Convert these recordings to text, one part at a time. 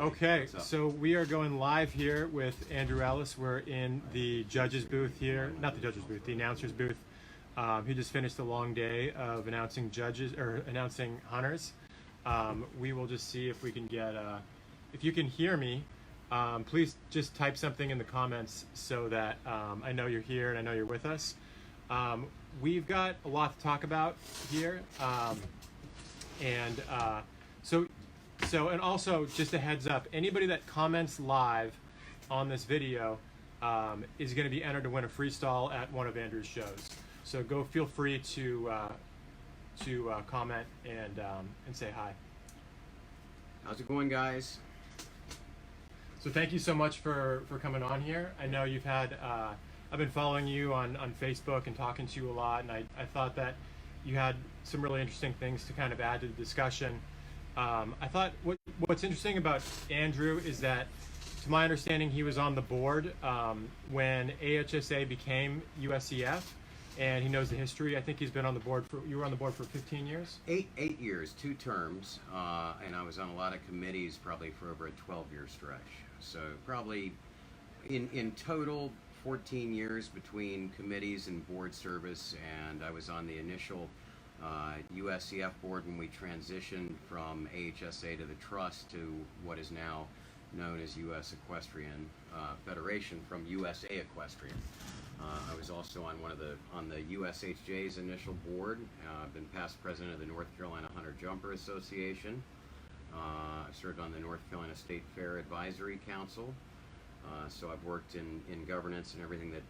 Okay, What's up? so we are going live here with Andrew Ellis. We're in the judges booth here, not the judges booth, the announcers booth. He just finished a long day of announcing judges or announcing hunters. We will just see if we can get, if you can hear me, please just type something in the comments so that I know you're here and I know you're with us. We've got a lot to talk about here, and also just a heads up, anybody that comments live on this video is going to be entered to win a freestyle at one of Andrew's shows. So go, feel free to comment and say hi. How's it going, guys? So thank you so much for coming on here. I know you've had, I've been following you on Facebook and talking to you a lot, and I thought that you had some really interesting things to kind of add to the discussion. I thought what's interesting about Andrew is that, to my understanding, he was on the board when AHSA became USEF, and he knows the history. I think he's been on the board you were on the board for 15 years? Eight years, 2 terms, and I was on a lot of committees probably for over a 12-year stretch. So probably in total 14 years between committees and board service, and I was on the initial USEF board when we transitioned from AHSA to the trust to what is now known as U.S. Equestrian Federation from USA Equestrian. I was also on the USHJ's initial board. I've been past president of the North Carolina Hunter Jumper Association. I've served on the North Carolina State Fair Advisory Council. So I've worked in governance and everything that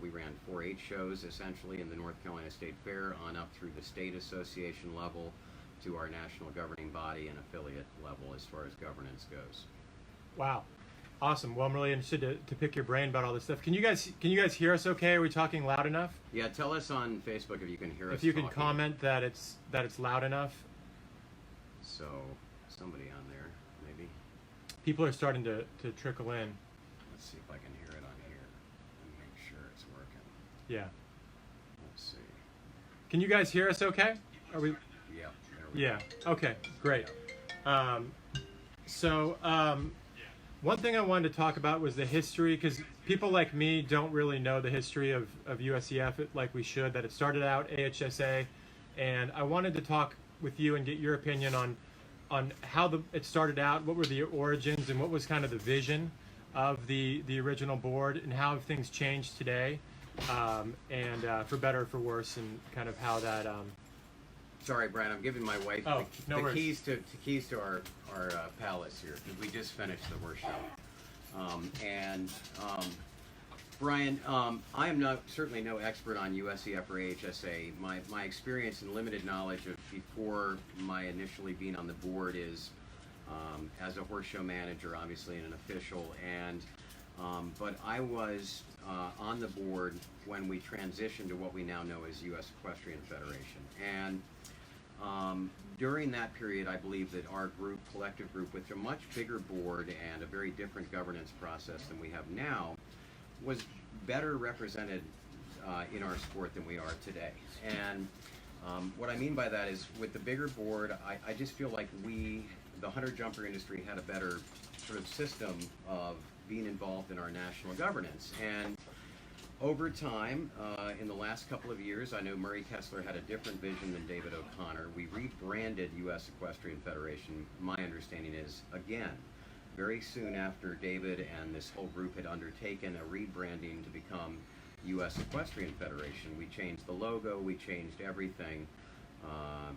we ran 4-H shows essentially in the North Carolina State Fair on up through the state association level to our national governing body and affiliate level as far as governance goes. Wow, awesome. Well, I'm really interested to pick your brain about all this stuff. Can you guys hear us okay? Are we talking loud enough? Yeah, tell us on Facebook if you can hear us. If you talking. can comment that it's loud enough. So somebody on there maybe. People are starting to trickle in. Let's see if I can hear it on here and make sure it's working. Yeah. Let's see. Can you guys hear us okay? Are we? Yeah. Yeah. Okay. Great. One thing I wanted to talk about was the history, because people like me don't really know the history of USEF like we should. That it started out AHSA, and I wanted to talk with you and get your opinion on how it started out. What were the origins and what was kind of the vision of the original board, and how have things changed today, and for better or for worse, and kind of how that. Sorry, Brian, I'm giving my wife the keys to our palace here, because we just finished the horse show. Brian, I am certainly no expert on USEF or AHSA. My experience and limited knowledge of before my initially being on the board is as a horse show manager, obviously, and an official, but I was on the board when we transitioned to what we now know as U.S. Equestrian Federation. And during that period, I believe that our collective group, with a much bigger board and a very different governance process than we have now, was better represented in our sport than we are today. And what I mean by that is, with the bigger board, I just feel like the hunter jumper industry, had a better sort of system of being involved in our national governance. And over time, in the last couple of years, I know Murray Kessler had a different vision than David O'Connor. We rebranded U.S. Equestrian Federation, my understanding is, again, very soon after David and this whole group had undertaken a rebranding to become U.S. Equestrian Federation. We changed the logo, we changed everything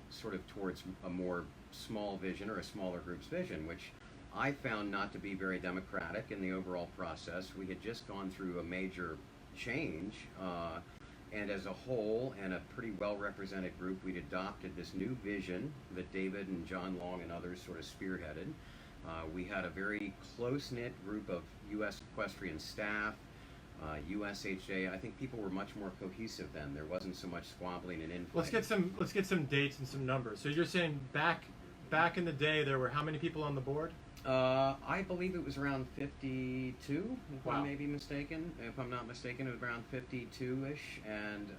sort of towards a more small vision, or a smaller group's vision, which I found not to be very democratic in the overall process. We had just gone through a major change, and as a whole, and a pretty well-represented group, we'd adopted this new vision that David and John Long and others sort of spearheaded. We had a very close-knit group of U.S. equestrian staff, USHJ. I think people were much more cohesive then. There wasn't so much squabbling and infighting. Let's get some dates and some numbers. So you're saying back in the day, there were how many people on the board? I believe it was around 52, if I may be mistaken. If I'm not mistaken, it was around 52-ish. And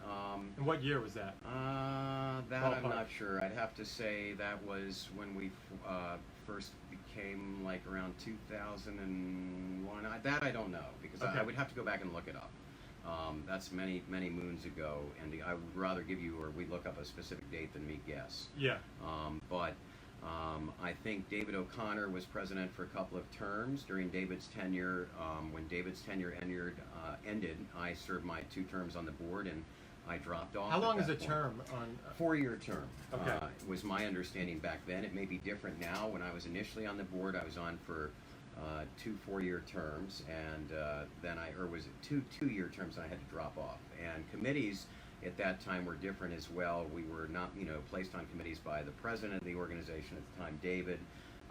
what year was that? That I'm not sure. I'd have to say that was when we first became like around 2001. That I don't know, because Okay. I would have to go back and look it up. That's many moons ago, and I would rather give you, or we look up a specific date than me guess. Yeah. But I think David O'Connor was president for a couple of terms during David's tenure. When David's tenure ended, I served my 2 terms on the board, and I dropped off. How long at is a that point. term on? 4-year term. Okay. Was my understanding back then. It may be different now. When I was initially on the board, I was on for 2 4-year terms, and then was it 2-year terms, and I had to drop off. And committees at that time were different as well. We were not, placed on committees by the president of the organization at the time, David.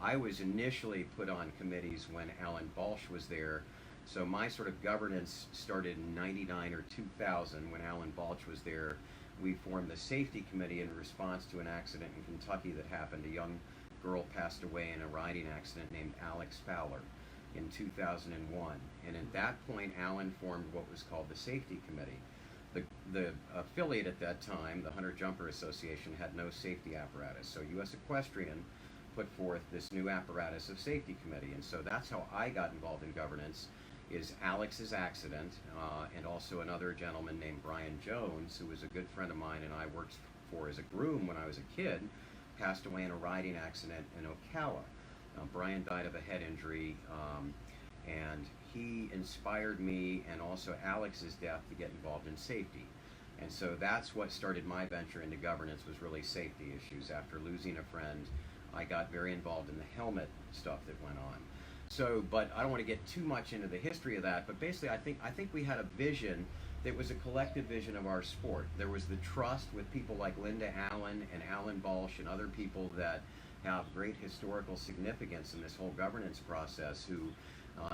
I was initially put on committees when Alan Balch was there. So my sort of governance started in 99 or 2000 when Alan Balch was there. We formed the safety committee in response to an accident in Kentucky that happened. A young girl passed away in a riding accident named Alex Fowler in 2001. And at that point, Alan formed what was called the safety committee. The affiliate at that time, the Hunter Jumper Association, had no safety apparatus. So U.S. Equestrian put forth this new apparatus of safety committee. And so that's how I got involved in governance, is Alex's accident, and also another gentleman named Brian Jones, who was a good friend of mine and I worked for as a groom when I was a kid, passed away in a riding accident in Ocala. Brian died of a head injury, and he inspired me, and also Alex's death, to get involved in safety. And so that's what started my venture into governance, was really safety issues. After losing a friend, I got very involved in the helmet stuff that went on. So, but I don't want to get too much into the history of that, but basically I think we had a vision that was a collective vision of our sport. There was the trust with people like Linda Allen and Alan Balch and other people that have great historical significance in this whole governance process, who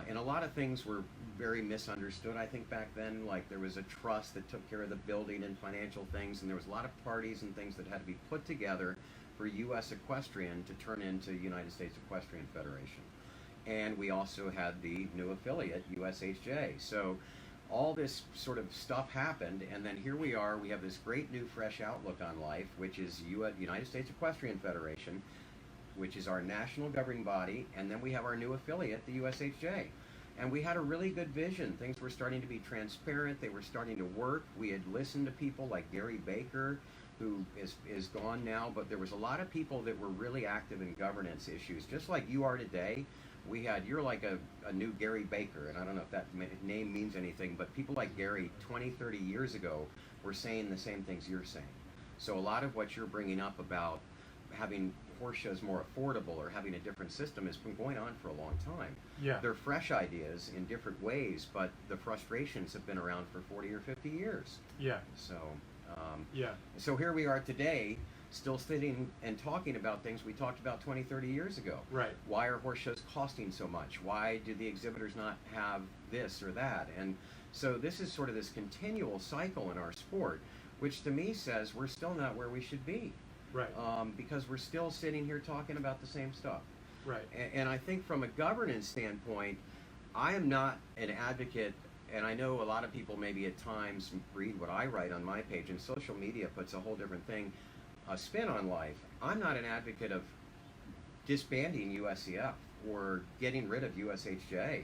and a lot of things were very misunderstood, I think, back then. Like, there was a trust that took care of the building and financial things, and there was a lot of parties and things that had to be put together for U.S. Equestrian to turn into United States Equestrian Federation. And we also had the new affiliate, USHJ. So all this sort of stuff happened, and then here we are. We have this great new fresh outlook on life, which is United States Equestrian Federation, which is our national governing body, and then we have our new affiliate, the USHJ. And we had a really good vision. Things were starting to be transparent. They were starting to work. We had listened to people like Gary Baker, who is gone now, but there was a lot of people that were really active in governance issues, just like you are today. You're like a new Gary Baker, and I don't know if that name means anything, but people like Gary 20, 30 years ago were saying the same things you're saying. So a lot of what you're bringing up about having horse shows more affordable or having a different system has been going on for a long time. Yeah. They're fresh ideas in different ways, but the frustrations have been around for 40 or 50 years. Yeah. So, yeah. So here we are today, still sitting and talking about things we talked about 20, 30 years ago. Right. Why are horse shows costing so much? Why do the exhibitors not have this or that? And so this is sort of this continual cycle in our sport, which to me says we're still not where we should be. Right. Because we're still sitting here talking about the same stuff. Right. And I think from a governance standpoint, I am not an advocate, and I know a lot of people maybe at times read what I write on my page, and social media puts a whole different thing, a spin on life. I'm not an advocate of disbanding USEF or getting rid of USHJ.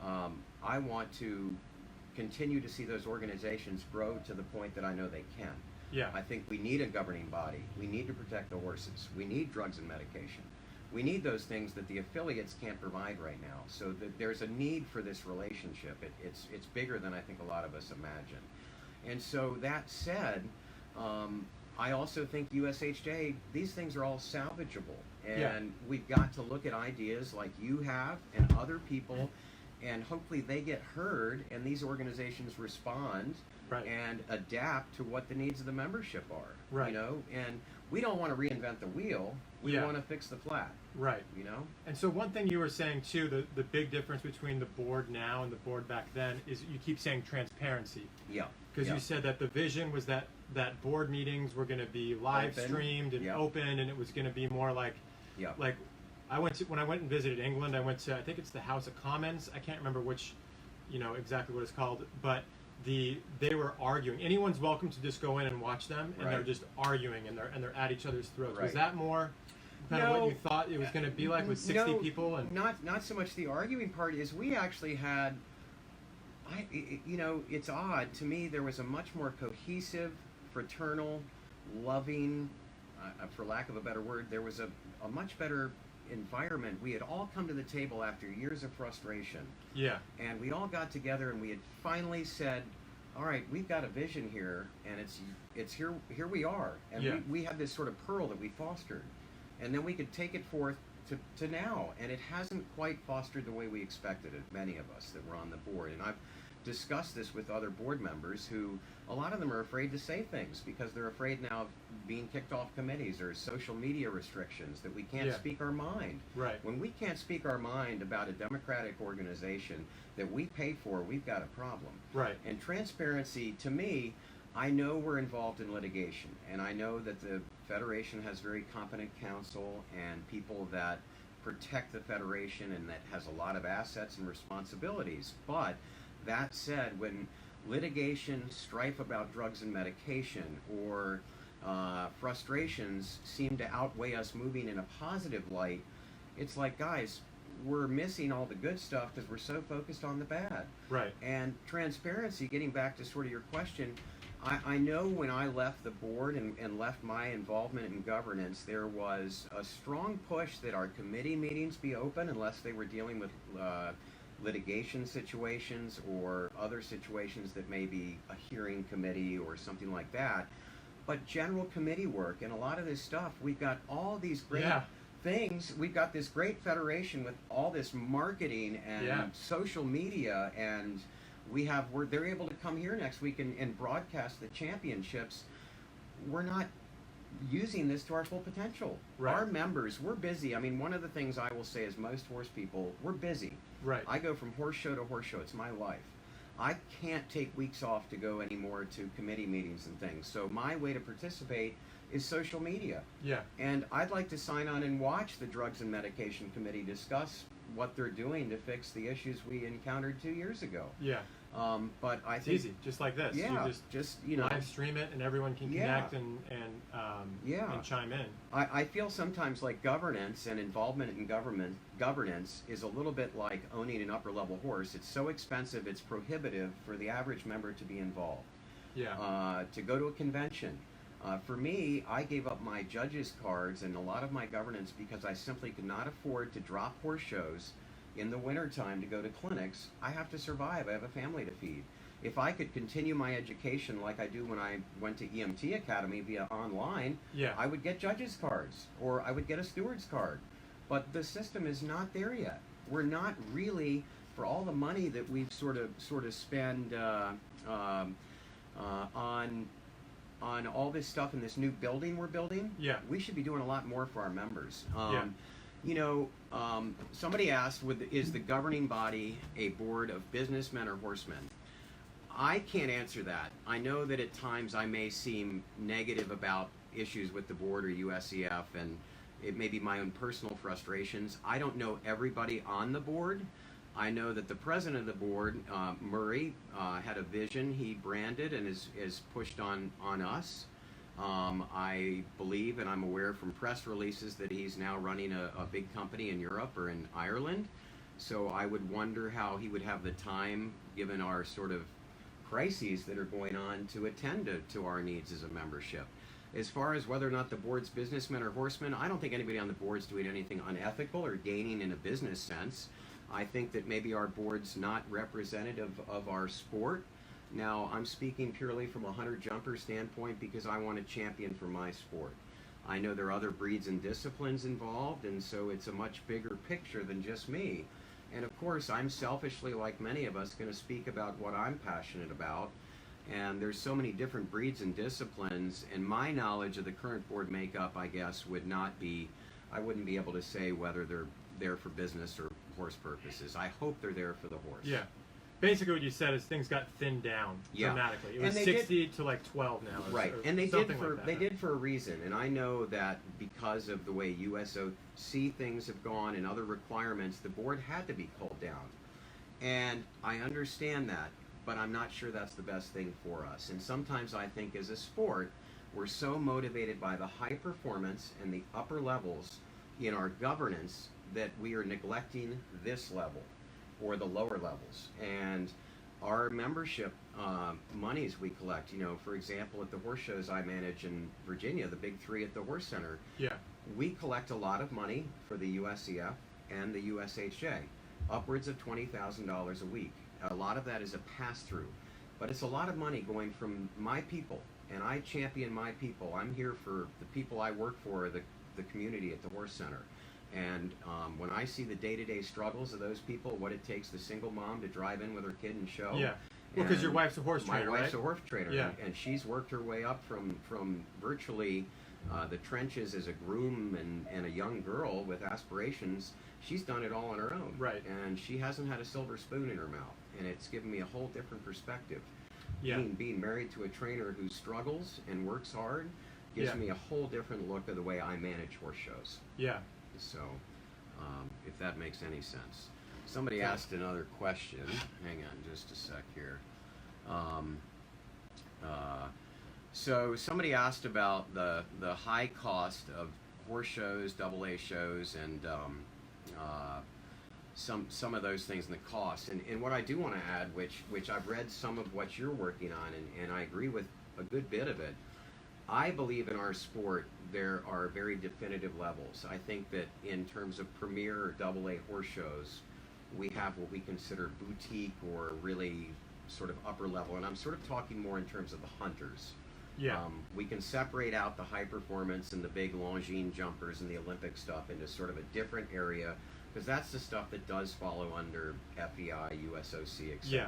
I want to continue to see those organizations grow to the point that I know they can. Yeah. I think we need a governing body. We need to protect the horses. We need drugs and medication. We need those things that the affiliates can't provide right now. So there's a need for this relationship. It's bigger than I think a lot of us imagine. And so that said, I also think USHJ, these things are all salvageable. And we've got to look at ideas like you have and other people, and hopefully they get heard and these organizations respond. Right. And adapt to what the needs of the membership are. Right. You know, and we don't want to reinvent the wheel. We want to fix the flat. Right. You know? And so one thing you were saying too, the big difference between the board now and the board back then is you keep saying transparency. Yeah. Because you said that the vision was that board meetings were going to be live streamed and open, and it was going to be more like, like when I went and visited England, I went to, I think it's the House of Commons. I can't remember which, exactly what it's called, but they were arguing. Anyone's welcome to just go in and watch them, and they're just arguing, and they're at each other's throats. Was that more kind of what you thought it was going to be like with 60 no, people? And not so much the arguing part is we actually had, it's odd to me. There was a much more cohesive, fraternal, loving, for lack of a better word, there was a much better environment. We had all come to the table after years of frustration. Yeah. And we all got together and we had finally said, all right, we've got a vision here, and it's here we are. And yeah. we had this sort of pearl that we fostered. And then we could take it forth to now. And it hasn't quite fostered the way we expected it, many of us that were on the board. And I've discussed this with other board members who, a lot of them are afraid to say things because they're afraid now of being kicked off committees or social media restrictions, that we can't yeah. speak our mind. Right. When we can't speak our mind about a democratic organization that we pay for, we've got a problem. Right. And transparency, to me, I know we're involved in litigation, and I know that the Federation has very competent counsel and people that protect the Federation and that has a lot of assets and responsibilities. But that said, when litigation, strife about drugs and medication, or frustrations seem to outweigh us moving in a positive light, it's like, guys, we're missing all the good stuff because we're so focused on the bad. Right. And transparency, getting back to sort of your question, I know when I left the board and left my involvement in governance, there was a strong push that our committee meetings be open unless they were dealing with litigation situations or other situations that may be a hearing committee or something like that. But general committee work and a lot of this stuff, we've got all these great yeah. things. We've got this great federation with all this marketing and yeah. social media, and they're able to come here next week and broadcast the championships. We're not using this to our full potential. Right. Our members, we're busy. I mean, one of the things I will say is most horse people, we're busy. Right. I go from horse show to horse show. It's my life. I can't take weeks off to go anymore to committee meetings and things. So my way to participate is social media. Yeah. And I'd like to sign on and watch the Drugs and Medication Committee discuss what they're doing to fix the issues we encountered 2 years ago. Yeah. But I it's think easy, just like this. Yeah, you just you know, live stream it, and everyone can Yeah. connect and chime in. I feel sometimes like governance and involvement in governance is a little bit like owning an upper level horse. It's so expensive, it's prohibitive for the average member to be involved. Yeah. To go to a convention. For me, I gave up my judges cards and a lot of my governance because I simply could not afford to drop horse shows in the wintertime to go to clinics. I have to survive. I have a family to feed. If I could continue my education like I do when I went to EMT Academy via online, Yeah. I would get judges cards or I would get a steward's card. But the system is not there yet. We're not really, for all the money that we've sort of spend on all this stuff in this new building we're building. Yeah. We should be doing a lot more for our members. Yeah. Somebody asked, is the governing body a board of businessmen or horsemen? I can't answer that. I know that at times I may seem negative about issues with the board or USEF, and it may be my own personal frustrations. I don't know everybody on the board. I know that the president of the board, Murray, had a vision he branded and is pushed on us. I believe and I'm aware from press releases that he's now running a big company in Europe or in Ireland. So I would wonder how he would have the time, given our sort of crises that are going on, to attend to our needs as a membership. As far as whether or not the board's businessmen or horsemen, I don't think anybody on the board's doing anything unethical or gaining in a business sense. I think that maybe our board's not representative of our sport. Now, I'm speaking purely from a hunter-jumper standpoint because I want to champion for my sport. I know there are other breeds and disciplines involved, and so it's a much bigger picture than just me. And of course, I'm selfishly, like many of us, going to speak about what I'm passionate about. And there's so many different breeds and disciplines, and my knowledge of the current board makeup, I guess, would not be, I wouldn't be able to say whether they're there for business or horse purposes. I hope they're there for the horse. Yeah. Basically, what you said is things got thinned down dramatically. It was 60 to like 12 now. Right, or and they like did for a reason. And I know that because of the way USOC things have gone and other requirements, the board had to be culled down. And I understand that, but I'm not sure that's the best thing for us. And sometimes I think as a sport, we're so motivated by the high performance and the upper levels in our governance that we are neglecting this level or the lower levels. And our membership monies we collect, for example, at the horse shows I manage in Virginia, the big three at the Horse Center, Yeah. we collect a lot of money for the USEF and the USHA, upwards of $20,000 a week. A lot of that is a pass-through, but it's a lot of money going from my people, and I champion my people. I'm here for the people I work for, the community at the Horse Center. And when I see the day-to-day struggles of those people, what it takes the single mom to drive in with her kid and show. Yeah. Well, because your wife's a horse trainer, My wife's right? a horse trainer, Yeah. and she's worked her way up from virtually the trenches as a groom and a young girl with aspirations. She's done it all on her own. Right. And she hasn't had a silver spoon in her mouth. And it's given me a whole different perspective. Yeah. Being married to a trainer who struggles and works hard gives Yeah. me a whole different look of the way I manage horse shows. Yeah. So, if that makes any sense. Somebody asked another question. Hang on just a sec here. So somebody asked about the high cost of horse shows, AA shows, and some of those things and the cost. And what I do want to add, which I've read some of what you're working on, and I agree with a good bit of it. I believe in our sport there are very definitive levels. I think that in terms of premier or AA horse shows, we have what we consider boutique or really sort of upper level, and I'm sort of talking more in terms of the hunters. Yeah. We can separate out the high performance and the big Longines jumpers and the Olympic stuff into sort of a different area, because that's the stuff that does follow under FEI, USOC, etc. Yeah.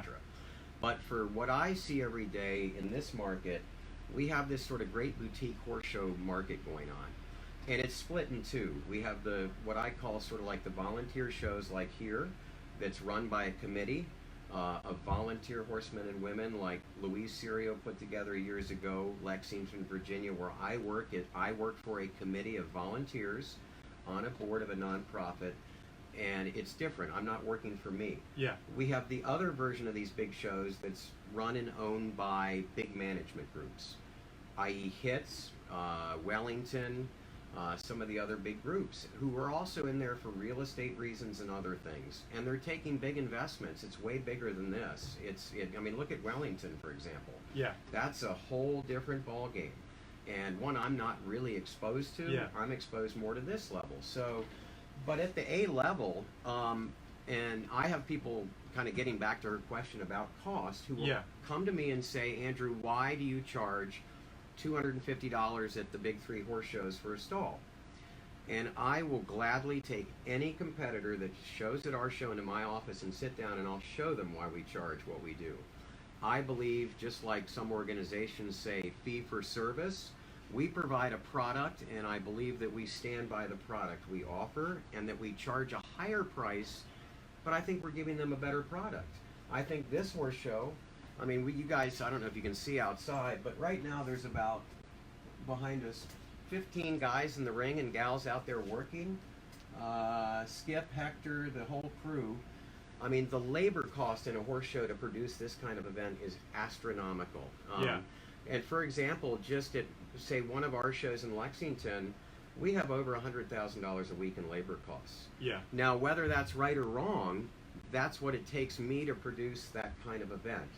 But for what I see every day in this market, we have this sort of great boutique horse show market going on. And it's split in two. We have what I call sort of like the volunteer shows like here, that's run by a committee of volunteer horsemen and women like Louise Serio put together years ago, Lexington, Virginia, where I work. I work for a committee of volunteers on a board of a nonprofit, and it's different. I'm not working for me. Yeah. We have the other version of these big shows that's run and owned by big management groups, i.e. HITS, Wellington, some of the other big groups who are also in there for real estate reasons and other things, and they're taking big investments. It's way bigger than this. I mean, look at Wellington, for example. Yeah. That's a whole different ballgame, and one I'm not really exposed to. Yeah. I'm exposed more to this level. So, but at the A level, and I have people kind of getting back to her question about cost who will Yeah. come to me and say, Andrew, why do you charge $250 at the big three horse shows for a stall? And I will gladly take any competitor that shows at our show into my office and sit down, and I'll show them why we charge what we do. I believe, just like some organizations say fee for service, we provide a product, and I believe that we stand by the product we offer and that we charge a higher price, but I think we're giving them a better product. I think this horse show, I mean, you guys, I don't know if you can see outside, but right now there's about, behind us, 15 guys in the ring and gals out there working. Skip, Hector, the whole crew. I mean, the labor cost in a horse show to produce this kind of event is astronomical. Yeah. And for example, just at, say, one of our shows in Lexington, we have over $100,000 a week in labor costs. Yeah. Now, whether that's right or wrong, that's what it takes me to produce that kind of event.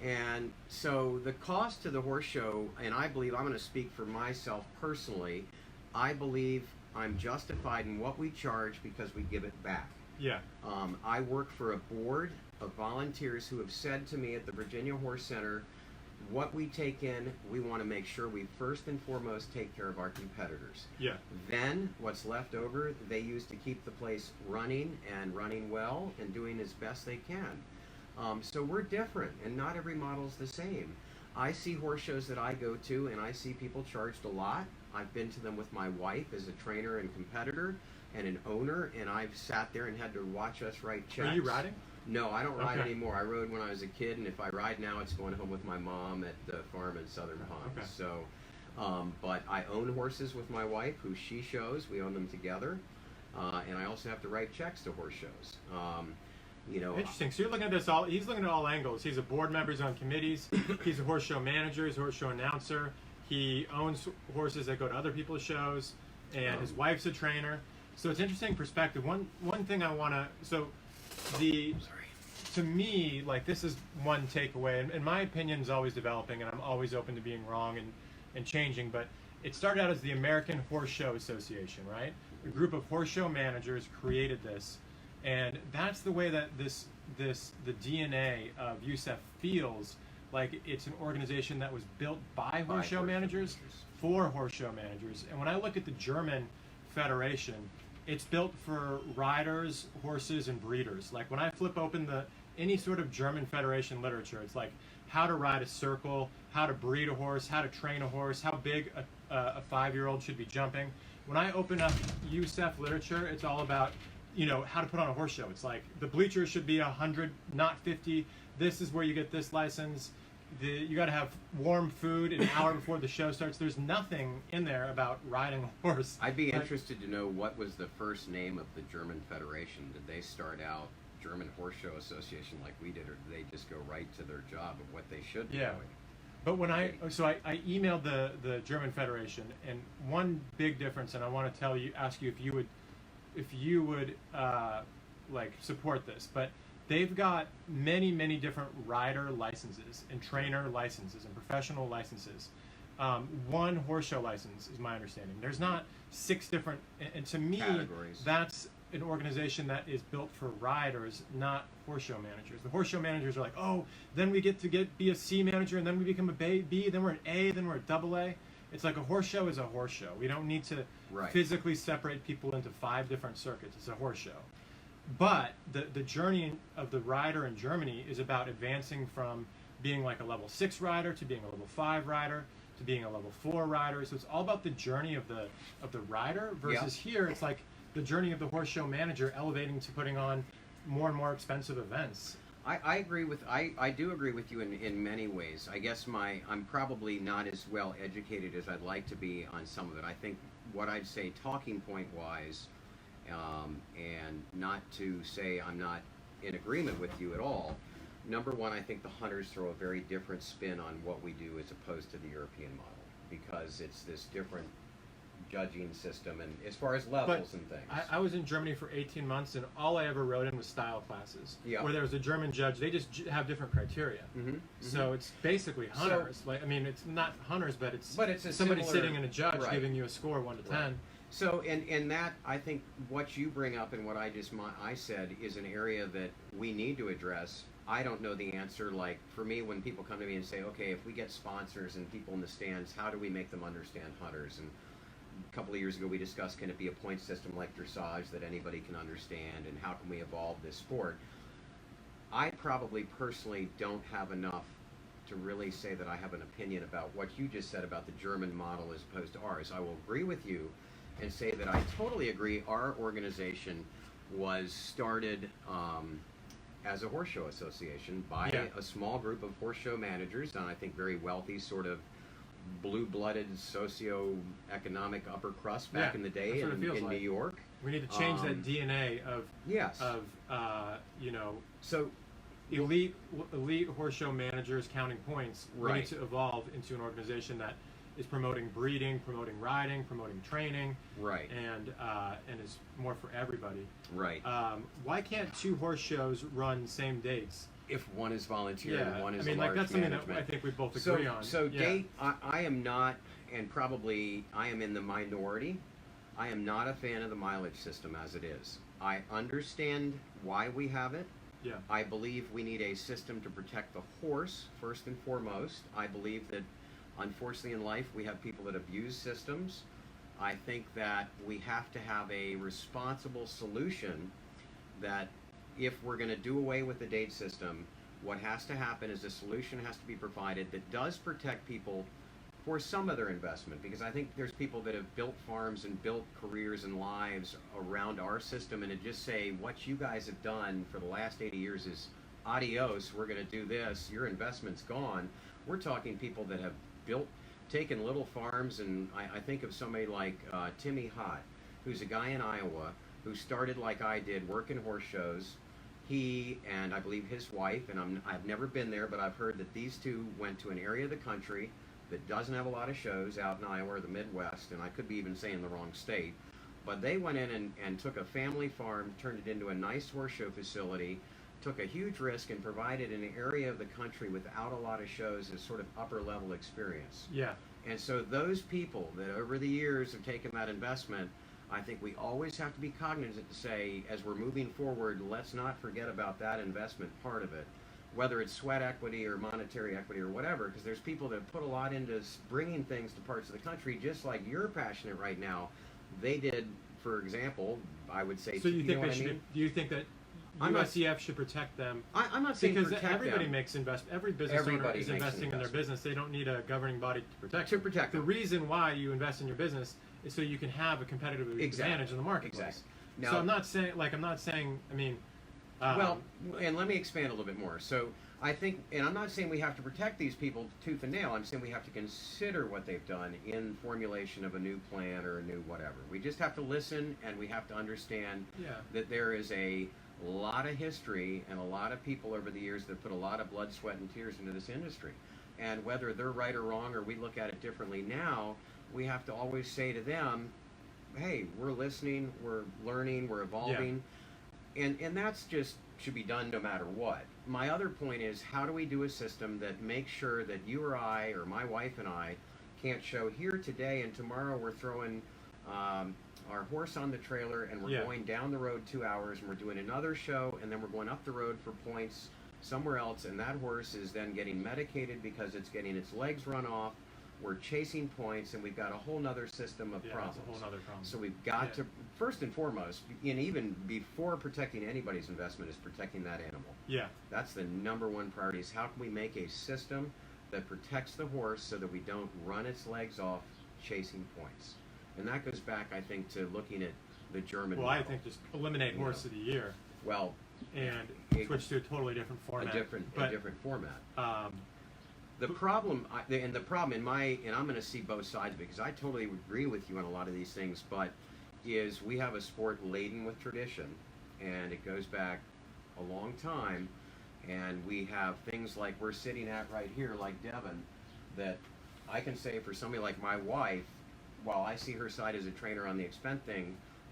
And so the cost to the horse show, and I believe, I'm going to speak for myself personally, I believe I'm justified in what we charge because we give it back. Yeah. I work for a board of volunteers who have said to me at the Virginia Horse Center, what we take in, we want to make sure we first and foremost take care of our competitors. Yeah. Then what's left over, they use to keep the place running and running well and doing as best they can. So we're different, and not every model's the same. I see horse shows that I go to, and I see people charged a lot. I've been to them with my wife as a trainer and competitor and an owner, and I've sat there and had to watch us write checks. Are you riding? No, I don't ride Okay. anymore. I rode when I was a kid, and if I ride now, it's going home with my mom at the farm in Southern Pines. Okay. So, but I own horses with my wife, who she shows. We own them together, and I also have to write checks to horse shows. You know, Interesting. So you're looking at this all. He's looking at all angles. He's a board member. He's on committees. He's a horse show manager. He's a horse show announcer. He owns horses that go to other people's shows, and his wife's a trainer. So it's interesting perspective. One thing I want to the Sorry. to me, like, this is one takeaway, and my opinion is always developing, and I'm always open to being wrong and changing. But it started out as the American Horse Show Association, right? A group of horse show managers created this, and that's the way that the DNA of USEF feels like. It's an organization that was built by horse show managers for horse show managers. And when I look at the German Federation, it's built for riders, horses, and breeders. Like, when I flip open any sort of German Federation literature, it's like how to ride a circle, how to breed a horse, how to train a horse, how big a 5-year-old should be jumping. When I open up USEF literature, it's all about, how to put on a horse show. It's like the bleachers should be 100, not 50. This is where you get this license. You got to have warm food an hour before the show starts. There's nothing in there about riding a horse. I'd be interested to know what was the first name of the German Federation. Did they start out German Horse Show Association like we did, or did they just go right to their job of what they should be doing? But when I emailed the German Federation, and one big difference, and I want to ask you if you would like support this, but they've got many, many different rider licenses and trainer licenses and professional licenses. One horse show license is my understanding. There's not 6 different, and to me, categories. That's an organization that is built for riders, not horse show managers. The horse show managers are like, oh, then we get to be a C manager, and then we become a B, then we're an A, then we're a double A. It's like a horse show is a horse show. We don't need to physically separate people into 5 different circuits. It's a horse show. But the journey of the rider in Germany is about advancing from being like a level 6 rider to being a level 5 rider to being a level 4 rider. So it's all about the journey of the rider versus here it's like the journey of the horse show manager elevating to putting on more and more expensive events. I do agree with you in many ways. I guess I'm probably not as well educated as I'd like to be on some of it. I think what I'd say talking point wise, and not to say I'm not in agreement with you at all. Number one, I think the hunters throw a very different spin on what we do as opposed to the European model, because it's this different judging system and as far as levels and things. I was in Germany for 18 months, and all I ever rode in was style classes, where there was a German judge. They just have different criteria. So it's basically hunters. It's not hunters, but it's somebody sitting in a judge giving you a score 1 to 10. So, and that, I think what you bring up and what I said is an area that we need to address. I don't know the answer. Like, for me, when people come to me and say, okay, if we get sponsors and people in the stands, how do we make them understand hunters? And a couple of years ago, we discussed, can it be a point system like dressage that anybody can understand, and how can we evolve this sport? I probably personally don't have enough to really say that I have an opinion about what you just said about the German model as opposed to ours. I will agree with you and say that I totally agree. Our organization was started as a horse show association by a small group of horse show managers, and I think very wealthy, sort of blue-blooded socio-economic upper crust back in the day in New York. We need to change that DNA of so elite horse show managers counting points. We need to evolve into an organization that is promoting breeding, promoting riding, promoting training, and is more for everybody. Why can't 2 horse shows run same dates? If one is volunteer and one is a large that's management. something that I think we both agree on. So date, I am not, and probably I am in the minority. I am not a fan of the mileage system as it is. I understand why we have it. I believe we need a system to protect the horse first and foremost. I believe that unfortunately in life we have people that abuse systems. I think that we have to have a responsible solution that if we're going to do away with the date system, what has to happen is a solution has to be provided that does protect people for some of their investment, because I think there's people that have built farms and built careers and lives around our system, and to just say what you guys have done for the last 80 years is adios, we're going to do this, your investment's gone. We're talking people that have taken little farms, and I think of somebody like Timmy Hott, who's a guy in Iowa who started like I did, working horse shows. He and I believe his wife, and I've never been there, but I've heard that these two went to an area of the country that doesn't have a lot of shows out in Iowa or the Midwest, and I could be even saying the wrong state, But they went in and took a family farm, turned it into a nice horse show facility, took a huge risk, and provided an area of the country without a lot of shows as sort of upper level experience. Yeah. And so those people that over the years have taken that investment, I think we always have to be cognizant to say, as we're moving forward, let's not forget about that investment part of it, whether it's sweat equity or monetary equity or whatever, because there's people that put a lot into bringing things to parts of the country, just like you're passionate right now. They did, for example, I would say. So you think know they what I should? mean? Do you think that USEF should protect them? I'm not saying because protect everybody them. makes every business owner Everybody is makes an investing in their business. They don't need a governing body to protect To them. protect The them. reason why you invest in your business is so you can have a competitive advantage in the marketplace. Exactly. Now, So I'm not saying. I mean, well, and let me expand a little bit more. So I think, and I'm not saying we have to protect these people tooth and nail. I'm saying we have to consider what they've done in formulation of a new plan or a new whatever. We just have to listen, and we have to understand that there is a lot of history and a lot of people over the years that put a lot of blood, sweat, and tears into this industry. And whether they're right or wrong, or we look at it differently now, we have to always say to them, hey, we're listening, we're learning, we're evolving. And that's just should be done no matter what. My other point is, how do we do a system that makes sure that you or I or my wife and I can't show here today and tomorrow we're throwing our horse on the trailer and we're going down the road 2 hours and we're doing another show and then we're going up the road for points somewhere else, and that horse is then getting medicated because it's getting its legs run off. We're chasing points, and we've got a whole nother system of problems. That's a whole nother problem. So we've got to, first and foremost, and even before protecting anybody's investment, is protecting that animal. Yeah. That's the number one priority, is how can we make a system that protects the horse so that we don't run its legs off chasing points. And that goes back, I think, to looking at the German model. I think just eliminate horse of the year. Well, and switch to a totally different format. A different format. The problem, and I'm going to see both sides because I totally agree with you on a lot of these things, but is we have a sport laden with tradition, and it goes back a long time, and we have things like we're sitting at right here, like Devin, that I can say for somebody like my wife, while I see her side as a trainer on the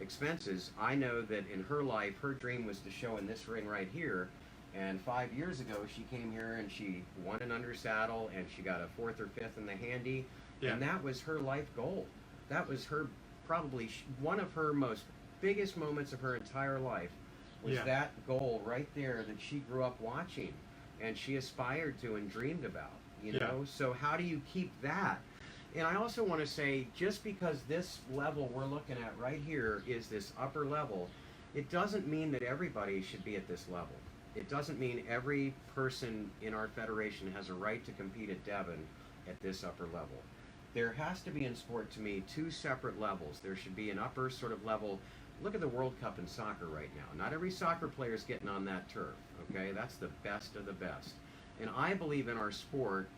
expenses, I know that in her life, her dream was to show in this ring right here. And 5 years ago, she came here and she won an under saddle and she got a 4th or 5th in the handy. Yeah. And that was her life goal. That was her probably one of her most biggest moments of her entire life was that goal right there that she grew up watching and she aspired to and dreamed about, you know? So how do you keep that? And I also want to say, just because this level we're looking at right here is this upper level, it doesn't mean that everybody should be at this level. It doesn't mean every person in our federation has a right to compete at Devon at this upper level. There has to be in sport, to me, 2 separate levels. There should be an upper sort of level. Look at the World Cup in soccer right now. Not every soccer player is getting on that turf, okay? That's the best of the best. And I believe in our sport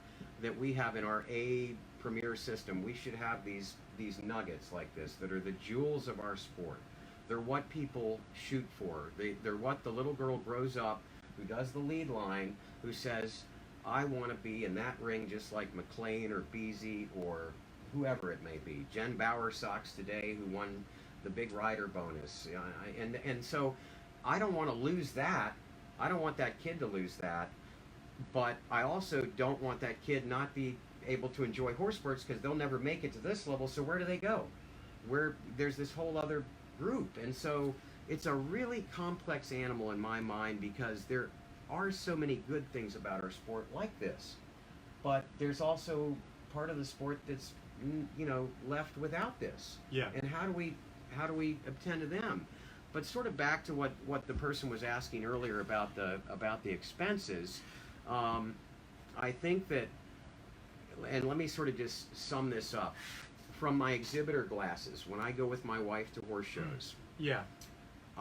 that we have in our A premier system, we should have these nuggets like this that are the jewels of our sport. They're what people shoot for. They're what the little girl grows up who does the lead line, who says, I want to be in that ring just like McLean or Beasy or whoever it may be. Jen Bauer Sox today, who won the big rider bonus. And so I don't want to lose that. I don't want that kid to lose that. But I also don't want that kid not be able to enjoy horse sports because they'll never make it to this level. So where do they go? Where there's this whole other group. And so it's a really complex animal in my mind because there are so many good things about our sport like this, but there's also part of the sport that's left without this. And how do we attend to them? But sort of back to what the person was asking earlier about the expenses, I think that, and let me sort of just sum this up. From my exhibitor glasses, when I go with my wife to horse shows,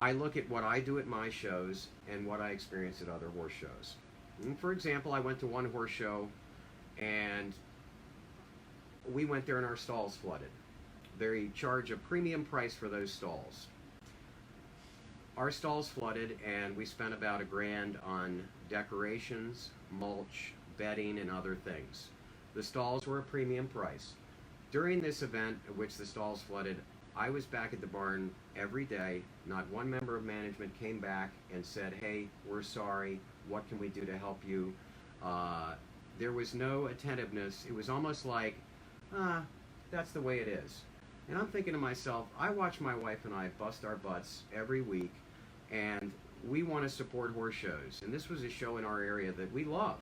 I look at what I do at my shows and what I experience at other horse shows. And for example, I went to one horse show and we went there and our stalls flooded. They charge a premium price for those stalls. Our stalls flooded and we spent about $1,000 on decorations, mulch, bedding, and other things. The stalls were a premium price. During this event at which the stalls flooded, I was back at the barn every day. Not one member of management came back and said, "Hey, we're sorry. What can we do to help you?" There was no attentiveness. It was almost like, that's the way it is. And I'm thinking to myself, I watch my wife and I bust our butts every week, and we want to support horse shows. And this was a show in our area that we love.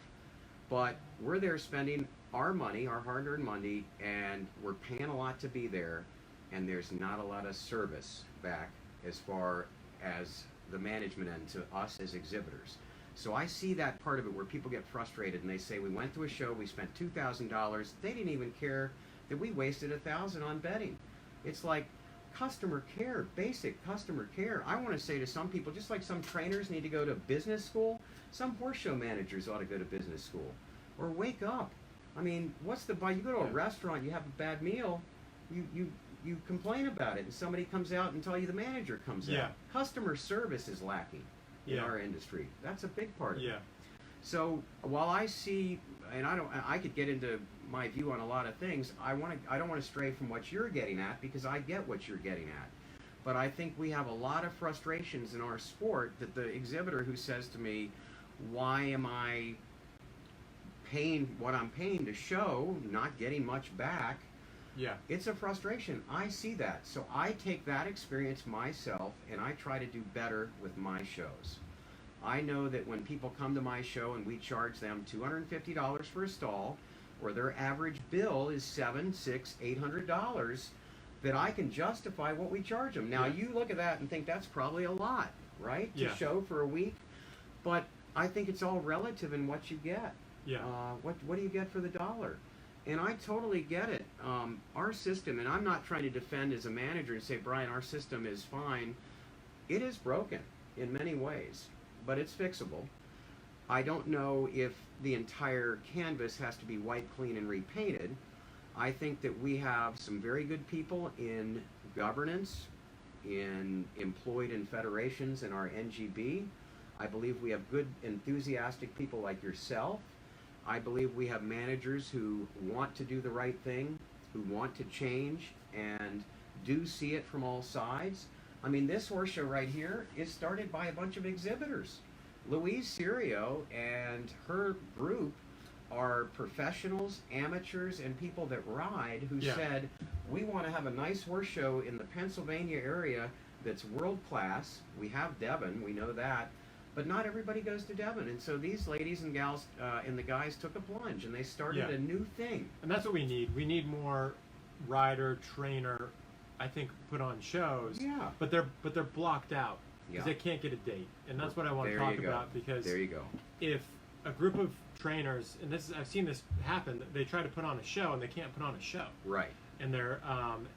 But we're there spending our money, our hard-earned money, and we're paying a lot to be there, and there's not a lot of service back as far as the management end to us as exhibitors. So I see that part of it where people get frustrated and they say, we went to a show, we spent $2,000, they didn't even care that we wasted $1,000 on betting. It's like customer care, basic customer care. I want to say to some people, just like some trainers need to go to business school, some horse show managers ought to go to business school. Or wake up. I mean, what's the buy? You go to a restaurant, you have a bad meal, you complain about it, and somebody comes out and tell you the manager comes out. Customer service is lacking in our industry. That's a big part of it. So while I see, and I could get into my view on a lot of things. I don't want to stray from what you're getting at, because I get what you're getting at. But I think we have a lot of frustrations in our sport that the exhibitor who says to me, why am I paying what I'm paying to show, not getting much back? It's a frustration. I see that. So I take that experience myself and I try to do better with my shows. I know that when people come to my show and we charge them $250 for a stall, or their average bill is $700, $600, $800, that I can justify what we charge them. Now you look at that and think that's probably a lot, right? To show for a week, but I think it's all relative in what you get. What do you get for the dollar? And I totally get it. Our system, and I'm not trying to defend as a manager and say, Brian, our system is fine. It is broken in many ways, but it's fixable. I don't know if the entire canvas has to be wiped clean and repainted. I think that we have some very good people in governance, employed in federations in our NGB. I believe we have good, enthusiastic people like yourself. I believe we have managers who want to do the right thing, who want to change, and do see it from all sides. I mean, this horse show right here is started by a bunch of exhibitors. Louise Serio and her group are professionals, amateurs, and people that ride who said, we want to have a nice horse show in the Pennsylvania area that's world class. We have Devon, we know that, but not everybody goes to Devon. And so these ladies and gals and the guys took a plunge and they started a new thing. And that's what we need. We need more rider, trainer, I think, put on shows. But they're blocked out. Because they can't get a date, and that's what I want to talk about. Because there you go. If a group of trainers, and I've seen this happen, they try to put on a show and they can't put on a show. Right. And they're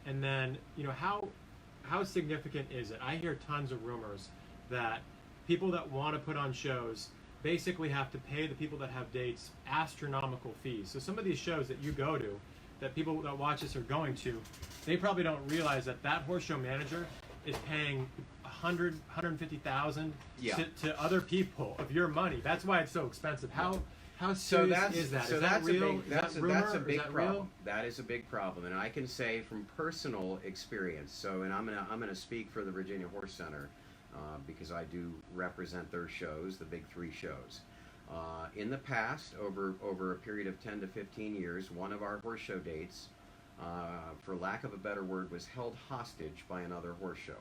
and then how significant is it? I hear tons of rumors that people that want to put on shows basically have to pay the people that have dates astronomical fees. So some of these shows that you go to, that people that watch this are going to, they probably don't realize that horse show manager is paying $150,000 to other people of your money. That's why it's so expensive. How serious is that? Is that real? That's a big problem. That is a big problem, and I can say from personal experience. So, and I'm gonna speak for the Virginia Horse Center because I do represent their shows, the big three shows. In the past, over a period of 10 to 15 years, one of our horse show dates, for lack of a better word, was held hostage by another horse show.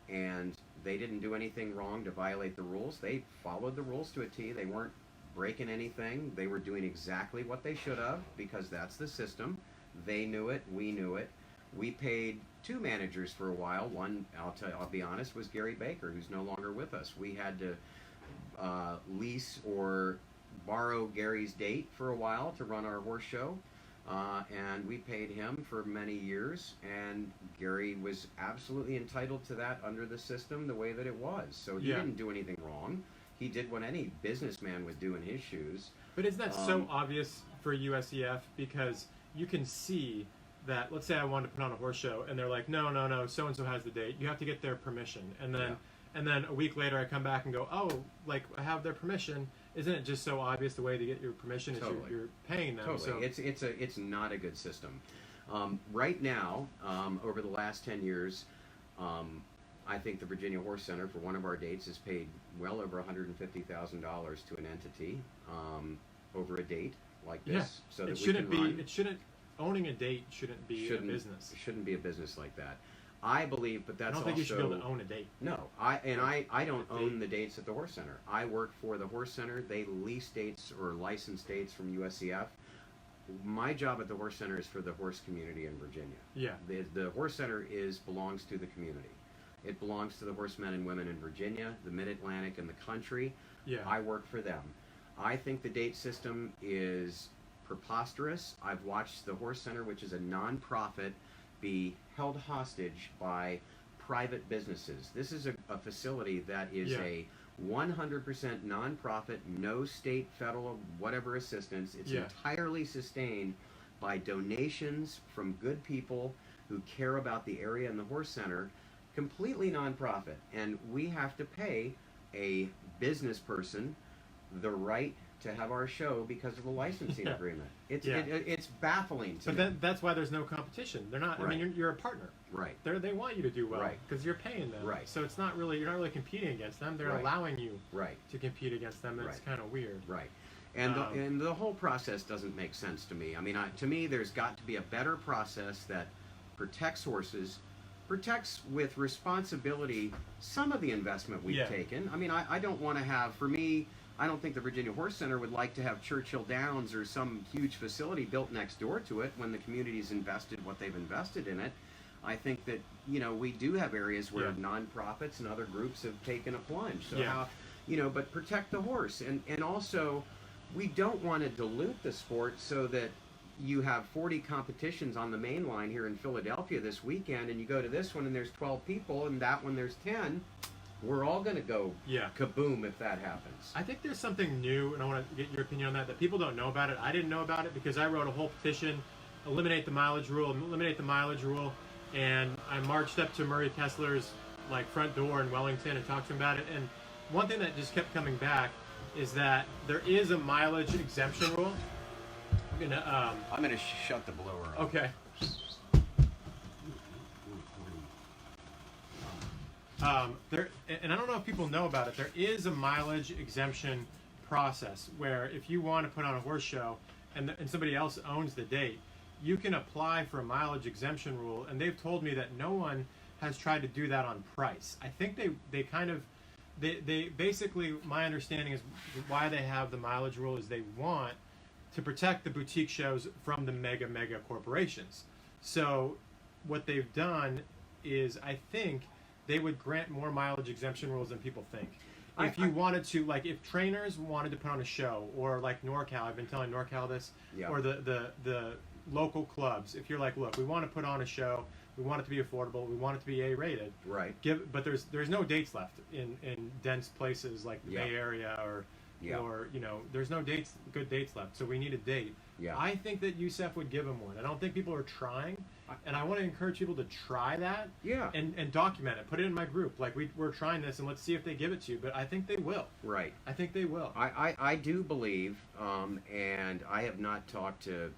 And they didn't do anything wrong to violate the rules. They followed the rules to a T. They weren't breaking anything. They were doing exactly what they should have, because that's the system. They knew it. We knew it. We paid two managers for a while. One, I'll be honest, was Gary Baker, who's no longer with us. We had to lease or borrow Gary's date for a while to run our horse show. And we paid him for many years, and Gary was absolutely entitled to that under the system the way that it was. So he didn't do anything wrong. He did what any businessman would do in his shoes. But isn't that so obvious for USEF? Because you can see that, let's say I wanted to put on a horse show, and they're like, no, so-and-so has the date. You have to get their permission. And then a week later I come back and go, oh, like, I have their permission. Isn't it just so obvious the way to get your permission is you're paying them? Totally. So it's not a good system. Right now, over the last 10 years, I think the Virginia Horse Center for one of our dates has paid well over $150,000 to an entity over a date like this. Yeah. So that It we shouldn't can be. run. It shouldn't. Owning a date shouldn't be a business. It shouldn't be a business like that. I believe, but that's I don't think also, you should be able to own a date. No, I don't own the dates at the Horse Center. I work for the Horse Center. They lease dates or license dates from USEF. My job at the Horse Center is for the horse community in Virginia. Yeah. The Horse Center belongs to the community. It belongs to the horsemen and women in Virginia, the Mid-Atlantic, and the country. Yeah. I work for them. I think the date system is preposterous. I've watched the Horse Center, which is a non-profit, be held hostage by private businesses. This is a facility that is a 100% non-profit, no state, federal, whatever assistance. It's entirely sustained by donations from good people who care about the area and the Horse Center. Completely non-profit, and we have to pay a business person the right to have our show because of a licensing agreement. It's baffling to me. But that's why there's no competition. They're not. I mean, you're a partner. Right. They want you to do well. Right. Because you're paying them. Right. So it's not really. You're not really competing against them. They're allowing you. To compete against them. It's kind of weird. Right. And the whole process doesn't make sense to me. I mean, to me, there's got to be a better process that protects horses, protects with responsibility some of the investment we've taken. I mean, I don't want to have, for me, I don't think the Virginia Horse Center would like to have Churchill Downs or some huge facility built next door to it when the community's invested what they've invested in it. I think that, we do have areas where nonprofits and other groups have taken a plunge. So how, but protect the horse. And also, we don't want to dilute the sport so that you have 40 competitions on the main line here in Philadelphia this weekend, and you go to this one and there's 12 people, and that one there's 10. We're all going to go kaboom if that happens. I think there's something new, and I want to get your opinion on that people don't know about it. I didn't know about it because I wrote a whole petition, eliminate the mileage rule, and I marched up to Murray Kessler's front door in Wellington and talked to him about it. And one thing that just kept coming back is that there is a mileage exemption rule. I'm gonna shut the blower off. Okay. And I don't know if people know about it. There is a mileage exemption process where if you want to put on a horse show and somebody else owns the date, you can apply for a mileage exemption rule. And they've told me that no one has tried to do that on price. I think they basically, my understanding is why they have the mileage rule is they want to protect the boutique shows from the mega corporations. So what they've done is, I think, they would grant more mileage exemption rules than people think. If you wanted to, if trainers wanted to put on a show, or NorCal, I've been telling NorCal this, or the local clubs, if you're look, we want to put on a show, we want it to be affordable, we want it to be A-rated. Right. But there's no dates left in dense places like the Bay Area or there's no good dates left, so we need a date. I think that USEF would give them one. I don't think people are trying, and I want to encourage people to try that and document it. Put it in my group. We're trying this, and let's see if they give it to you. But I think they will. Right. I think they will. I do believe, and I have not talked to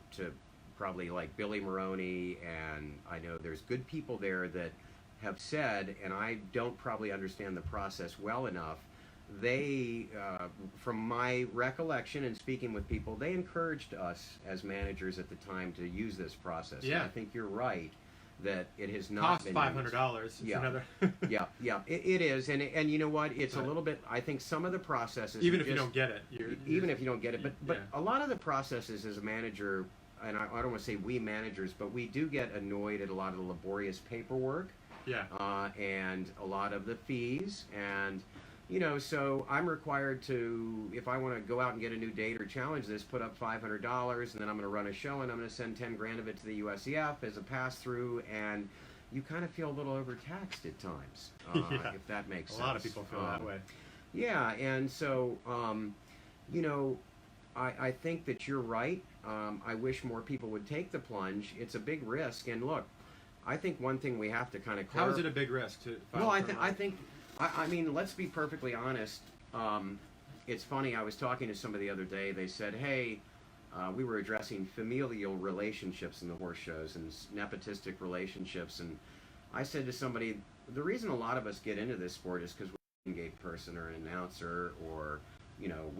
probably Billy Maroney, and I know there's good people there that have said, and I don't probably understand the process well enough, they, from my recollection and speaking with people, they encouraged us as managers at the time to use this process. Yeah. And I think you're right that it has not been $500. Yeah. It is, and you know what? It's a little bit. I think some of the processes, even if you don't get it, even if you don't get it, but a lot of the processes as a manager, and I don't want to say we managers, but we do get annoyed at a lot of the laborious paperwork. And a lot of the fees, and so I'm required to, if I want to go out and get a new date or challenge this, put up $500, and then I'm going to run a show, and I'm going to send 10 grand of it to the USEF as a pass-through, and you kind of feel a little overtaxed at times, if that makes sense. A lot of people feel that way. Yeah, and so, I think that you're right. I wish more people would take the plunge. It's a big risk, and look, I think one thing we have to kind of How is it a big risk to file? Well, I mean, let's be perfectly honest. It's funny. I was talking to somebody the other day. They said, "Hey, we were addressing familial relationships in the horse shows and nepotistic relationships. And I said to somebody, the reason a lot of us get into this sport is because we're an engaged person or an announcer, or, you know,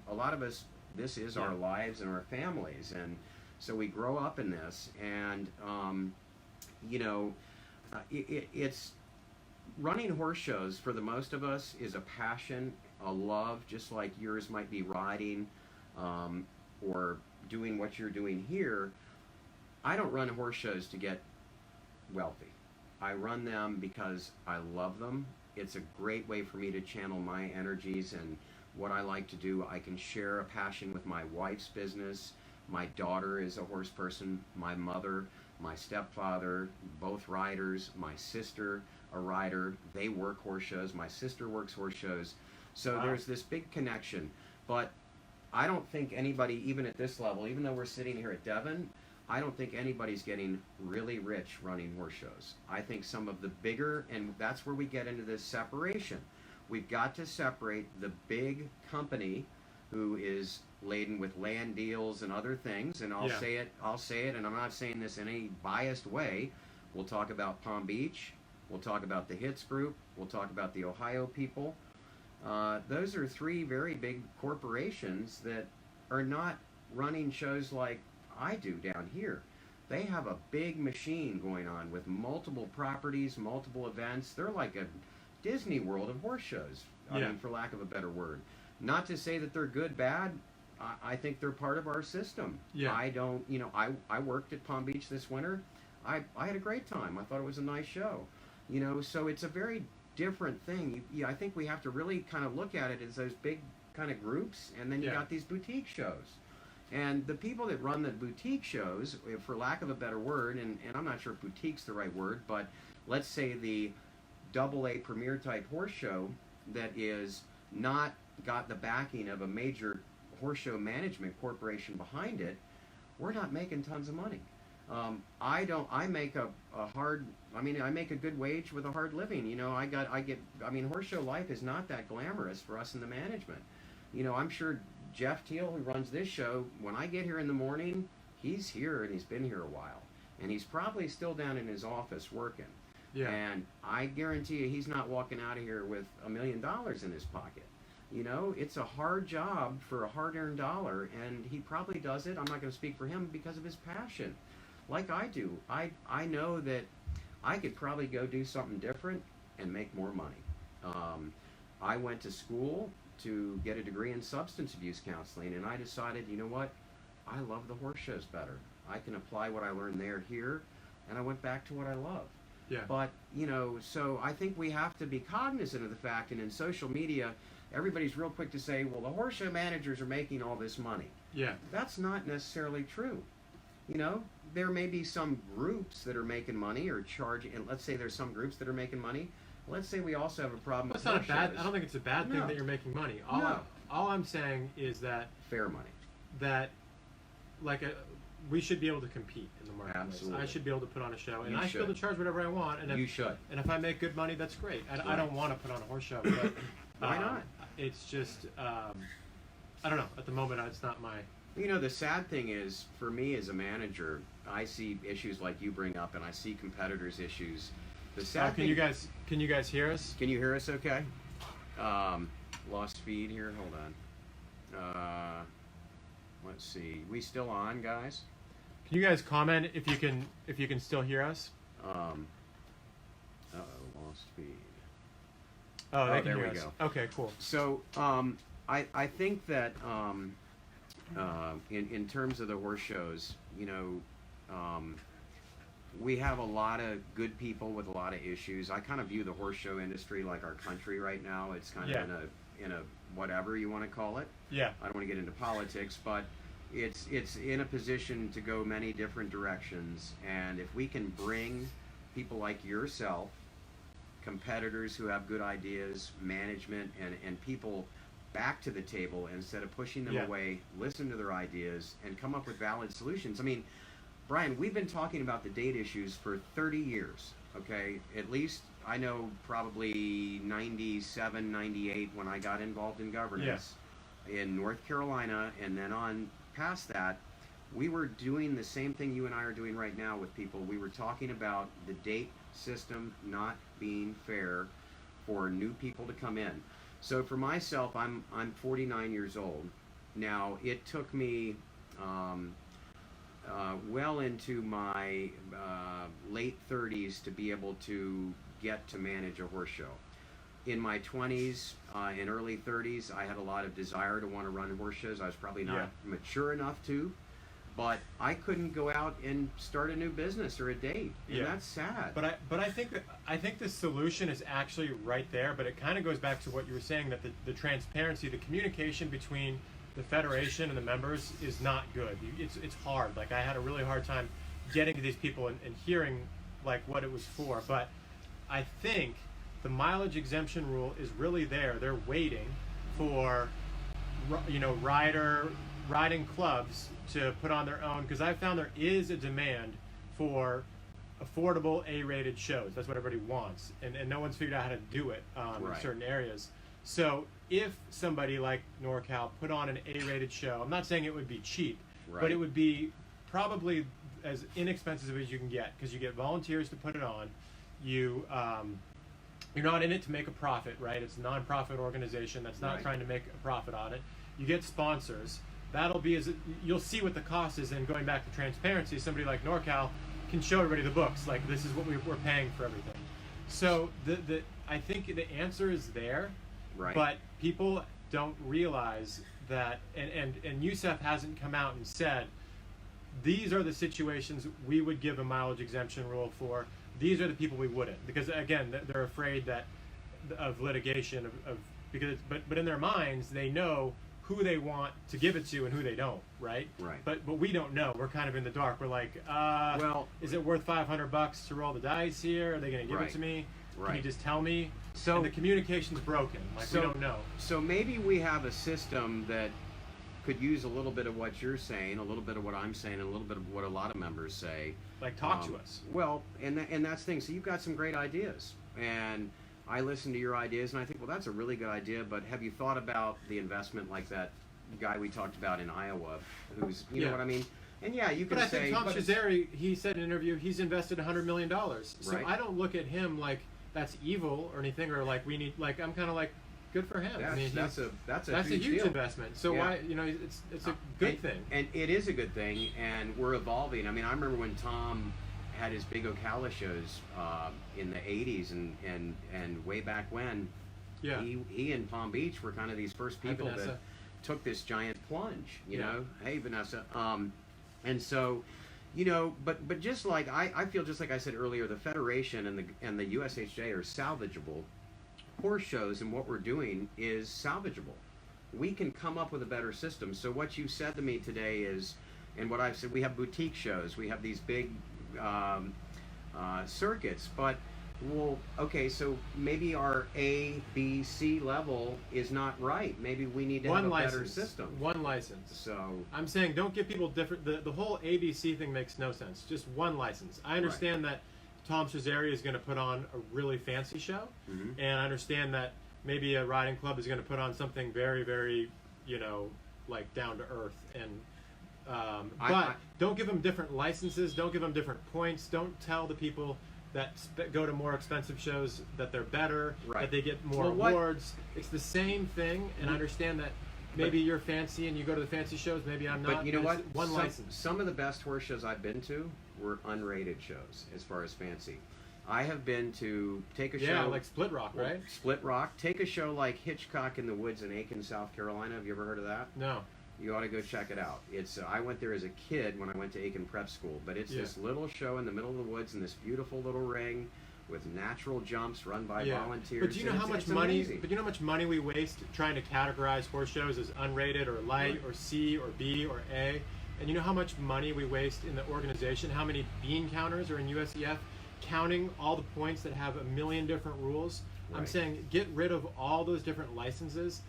a lot of us, this is our lives and our families. And so we grow up in this, and, you know, it's running horse shows for the most of us is a passion, a love, just like yours might be riding, or doing what you're doing here. I don't run horse shows to get wealthy. I run them because I love them. It's a great way for me to channel my energies and what I like to do. I can share a passion with my wife's business. My daughter is a horse person. My mother, my stepfather, both riders. My sister, a rider. They work horse shows. My sister works horse shows. So there's this big connection. But I don't think anybody, even at this level, even though we're sitting here at Devon, I don't think anybody's getting really rich running horse shows. I think some of the bigger, and that's where we get into this separation. We've got to separate the big company who is laden with land deals and other things, and I'll say it, and I'm not saying this in any biased way. We'll talk about Palm Beach, we'll talk about the Hits Group, we'll talk about the Ohio people. Those are three very big corporations that are not running shows like I do down here. They have a big machine going on with multiple properties, multiple events. They're like a Disney World of horse shows, I mean, for lack of a better word. Not to say that they're good, bad. I think they're part of our system. I don't, you know, I worked at Palm Beach this winter. I had a great time. I thought it was a nice show. You know, so it's a very different thing. I think we have to really kind of look at it as those big kind of groups, and then you got these boutique shows. And the people that run the boutique shows, for lack of a better word, and I'm not sure if boutique's the right word, but let's say the AA premier type horse show that is not got the backing of a major horse show management corporation behind it, we're not making tons of money. I make I make a good wage with a hard living. You know, horse show life is not that glamorous for us in the management. You know, I'm sure Jeff Teal, who runs this show, when I get here in the morning, he's here and he's been here a while. And he's probably still down in his office working. And I guarantee you he's not walking out of here with $1 million in his pocket. You know, it's a hard job for a hard-earned dollar, and he probably does it, I'm not going to speak for him, because of his passion. Like I do. I know that I could probably go do something different and make more money. I went to school to get a degree in substance abuse counseling, and I decided, you know what, I love the horse shows better. I can apply what I learned there here, and I went back to what I love. But, you know, so I think we have to be cognizant of the fact, and in social media, everybody's real quick to say, well, the horse show managers are making all this money. That's not necessarily true. You know, there may be some groups that are making money or charging, and let's say there's some groups that are making money. Let's say we also have a problem with horse shows. I don't think it's a bad thing that you're making money. All I'm saying is that fair money. That, we should be able to compete in the marketplace. Absolutely. I should be able to put on a show, and I should be able to charge whatever I want. And you should. And if I make good money, that's great. I don't want to put on a horse show, but why not? It's just I don't know. At the moment, it's not my. You know, the sad thing is, for me as a manager, I see issues like you bring up, and I see competitors' issues. The sad thing. Can you guys hear us? Can you hear us? Okay. Lost feed here. Hold on. Let's see. We still on, guys? Can you guys comment if you can still hear us? Lost feed. Oh, there we go. Okay, cool. So I think that in terms of the horse shows, you know, we have a lot of good people with a lot of issues. I kind of view the horse show industry like our country right now. It's kind of in a whatever you want to call it. I don't want to get into politics, but it's in a position to go many different directions. And if we can bring people like yourself, competitors who have good ideas, management, and people back to the table instead of pushing them away, listen to their ideas, and come up with valid solutions. I mean, Brian, we've been talking about the date issues for 30 years, okay? At least I know probably 97, 98 when I got involved in governance. in North Carolina, and then on past that, we were doing the same thing you and I are doing right now with people. We were talking about the date system not being fair for new people to come in. So for myself, I'm 49 years old. Now, it took me well into my late 30s to be able to get to manage a horse show. In my 20s and early 30s, I had a lot of desire to want to run horse shows. I was probably not mature enough to, but I couldn't go out and start a new business or a date, and that's sad. But I think the solution is actually right there. But it kind of goes back to what you were saying, that the transparency, the communication between the federation and the members is not good. It's hard. Like, I had a really hard time getting to these people and hearing like what it was for. But I think the mileage exemption rule is really there. They're waiting for, riding clubs to put on their own, because I found there is a demand for affordable A-rated shows. That's what everybody wants, and no one's figured out how to do it in certain areas. So if somebody like NorCal put on an A-rated show, I'm not saying it would be cheap, but it would be probably as inexpensive as you can get, because you get volunteers to put it on. You're not in it to make a profit, right? It's a non-profit organization that's not trying to make a profit on it. You get sponsors. That'll be you'll see what the cost is. And going back to transparency, somebody like NorCal can show everybody the books. Like, this is what we're paying for everything. So I think the answer is there, but people don't realize that, and USEF hasn't come out and said, these are the situations we would give a mileage exemption rule for. These are the people we wouldn't, because again, they're afraid of litigation but in their minds they know who they want to give it to and who they don't, right? But we don't know. We're kind of in the dark. We're like, is it worth $500 to roll the dice here? Are they going to give it to me? Can you just tell me? So, and the communication's broken. Like, we don't know. So maybe we have a system that could use a little bit of what you're saying, a little bit of what I'm saying, and a little bit of what a lot of members say. Like, talk to us. Well, and that's the thing. So you've got some great ideas, and I listen to your ideas, and I think, well, that's a really good idea, but have you thought about the investment, like that guy we talked about in Iowa, who's, you know what I mean? And you can say... But I say... think Tom Cesare, he said in an interview, he's invested $100 million. So I don't look at him like that's evil or anything, or like we need, like, I'm kind of like, good for him. That's a huge deal. investment. So why, it's a good thing. And it is a good thing, and we're evolving. I mean, I remember when Tom had his big Ocala shows in the 80s and way back when. He and Palm Beach were kind of these first people that took this giant plunge, you know. Hey, Vanessa. And so, but just like I feel, just like I said earlier, the Federation and the USHJ are salvageable. Horse shows and what we're doing is salvageable. We can come up with a better system. So what you said to me today is, and what I've said, we have boutique shows, we have these big circuits, but okay, so maybe our A, B, C level is not right. Maybe we need to have a better system. One license. So I'm saying, don't give people different. The whole ABC thing makes no sense. Just one license. I understand that Tom Cesare is going to put on a really fancy show, and I understand that maybe a riding club is going to put on something very, very, like down to earth. And but don't give them different licenses. Don't give them different points. Don't tell the people that go to more expensive shows that they're better, that they get more awards. It's the same thing, and I understand that maybe you're fancy and you go to the fancy shows. Maybe I'm not. But you know what? One license. Some of the best horse shows I've been to were unrated shows as far as fancy. I have been to take a show like Split Rock, right? Split Rock. Take a show like Hitchcock in the Woods in Aiken, South Carolina. Have you ever heard of that? No. You ought to go check it out. It's I went there as a kid when I went to Aiken Prep School, but it's this little show in the middle of the woods in this beautiful little ring with natural jumps run by volunteers. But do you know how much money? But you know how much money we waste trying to categorize horse shows as unrated or light or C or B or A? And you know how much money we waste in the organization? How many bean counters are in USEF counting all the points that have a million different rules? I'm saying, get rid of all those different licenses.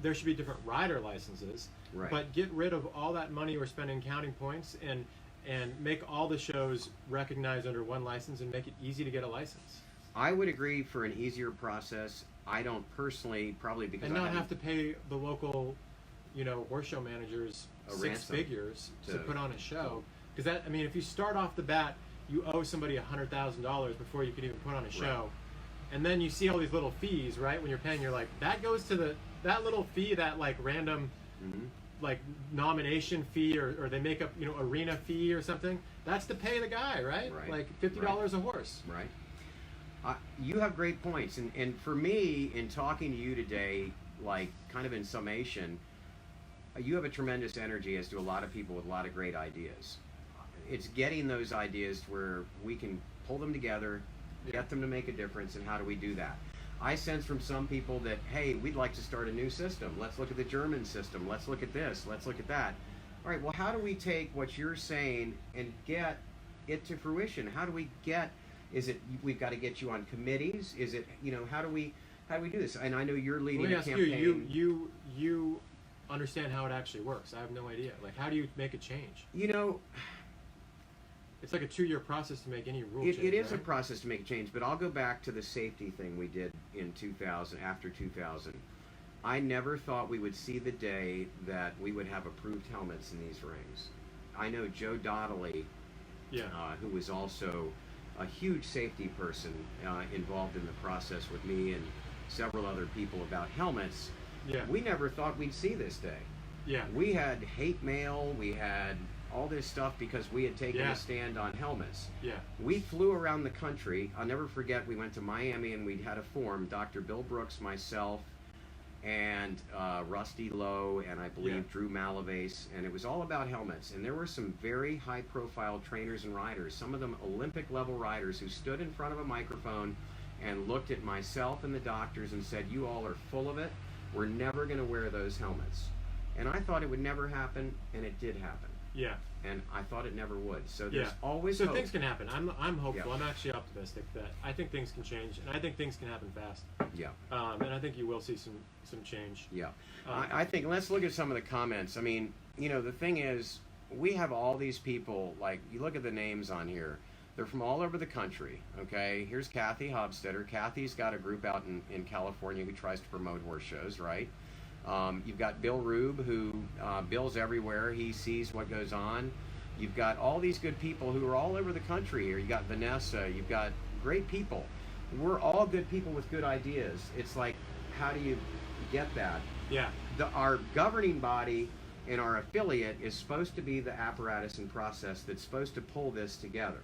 There should be different rider licenses, but get rid of all that money we're spending counting points and make all the shows recognized under one license and make it easy to get a license. I would agree for an easier process. I don't personally, probably because and I not haven't- have to pay the local, horse show managers A 6 ransom figures to to- put on a show. Because that, I mean, if you start off the bat, you owe somebody $100,000 before you can even put on a show, and then you see all these little fees, right? When you're paying, you're like, that goes to that little fee, that like random, like nomination fee, or they make up, arena fee or something. That's to pay the guy, right? Right. Like $50 a horse. Right. You have great points, and for me, in talking to you today, like kind of in summation, you have a tremendous energy, as do a lot of people with a lot of great ideas. It's getting those ideas to where we can pull them together, get them to make a difference, and how do we do that? I sense from some people that, hey, we'd like to start a new system. Let's look at the German system. Let's look at this. Let's look at that. All right, well, how do we take what you're saying and get it to fruition? How do we get, is it, we've got to get you on committees? Is it, how do we do this? And I know you're leading Let me a ask campaign. you understand how it actually works. I have no idea. Like, how do you make a change? It's like a 2-year process to make any rule change. It is a right? process to make a change, but I'll go back to the safety thing we did in 2000, after 2000. I never thought we would see the day that we would have approved helmets in these rings. I know Joe Donnelly, who was also a huge safety person involved in the process with me and several other people about helmets. Yeah. We never thought we'd see this day. Yeah. We had hate mail, we had all this stuff because we had taken a stand on helmets. Yeah. We flew around the country. I'll never forget, we went to Miami and we had a forum, Dr. Bill Brooks, myself, and Rusty Lowe, and I believe Drew Malavase, and it was all about helmets. And there were some very high-profile trainers and riders, some of them Olympic-level riders, who stood in front of a microphone and looked at myself and the doctors and said, you all are full of it. We're never going to wear those helmets. And I thought it would never happen, and it did happen. Yeah. And I thought it never would. So there's always so hope. Things can happen. I'm hopeful. Yeah. I'm actually optimistic that I think things can change, and I think things can happen fast. Yeah. And I think you will see some change. Yeah. I think, let's look at some of the comments. I mean, the thing is, we have all these people, like, you look at the names on here. They're from all over the country, okay? Here's Kathy Hobstetter. Kathy's got a group out in California who tries to promote horse shows, right? You've got Bill Rube, who Bill's everywhere. He sees what goes on. You've got all these good people who are all over the country here. You've got Vanessa. You've got great people. We're all good people with good ideas. It's like, how do you get that? Yeah. Our governing body and our affiliate is supposed to be the apparatus and process that's supposed to pull this together.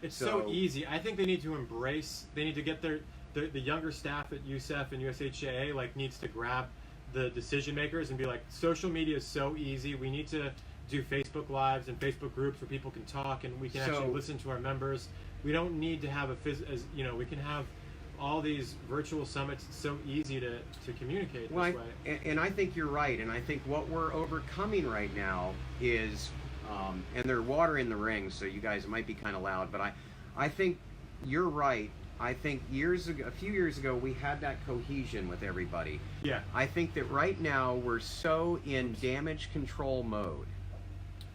It's so easy. I think they need to get the younger staff at USEF and USHA, like, needs to grab the decision makers and be like, social media is so easy. We need to do Facebook Lives and Facebook groups where people can talk and we can actually listen to our members. We don't need to have we can have all these virtual summits. It's so easy to communicate this way. And I think you're right. And I think what we're overcoming right now is, and they're watering the ring, so you guys might be kind of loud, but I think you're right. I think a few years ago, we had that cohesion with everybody. Yeah. I think that right now we're so in damage control mode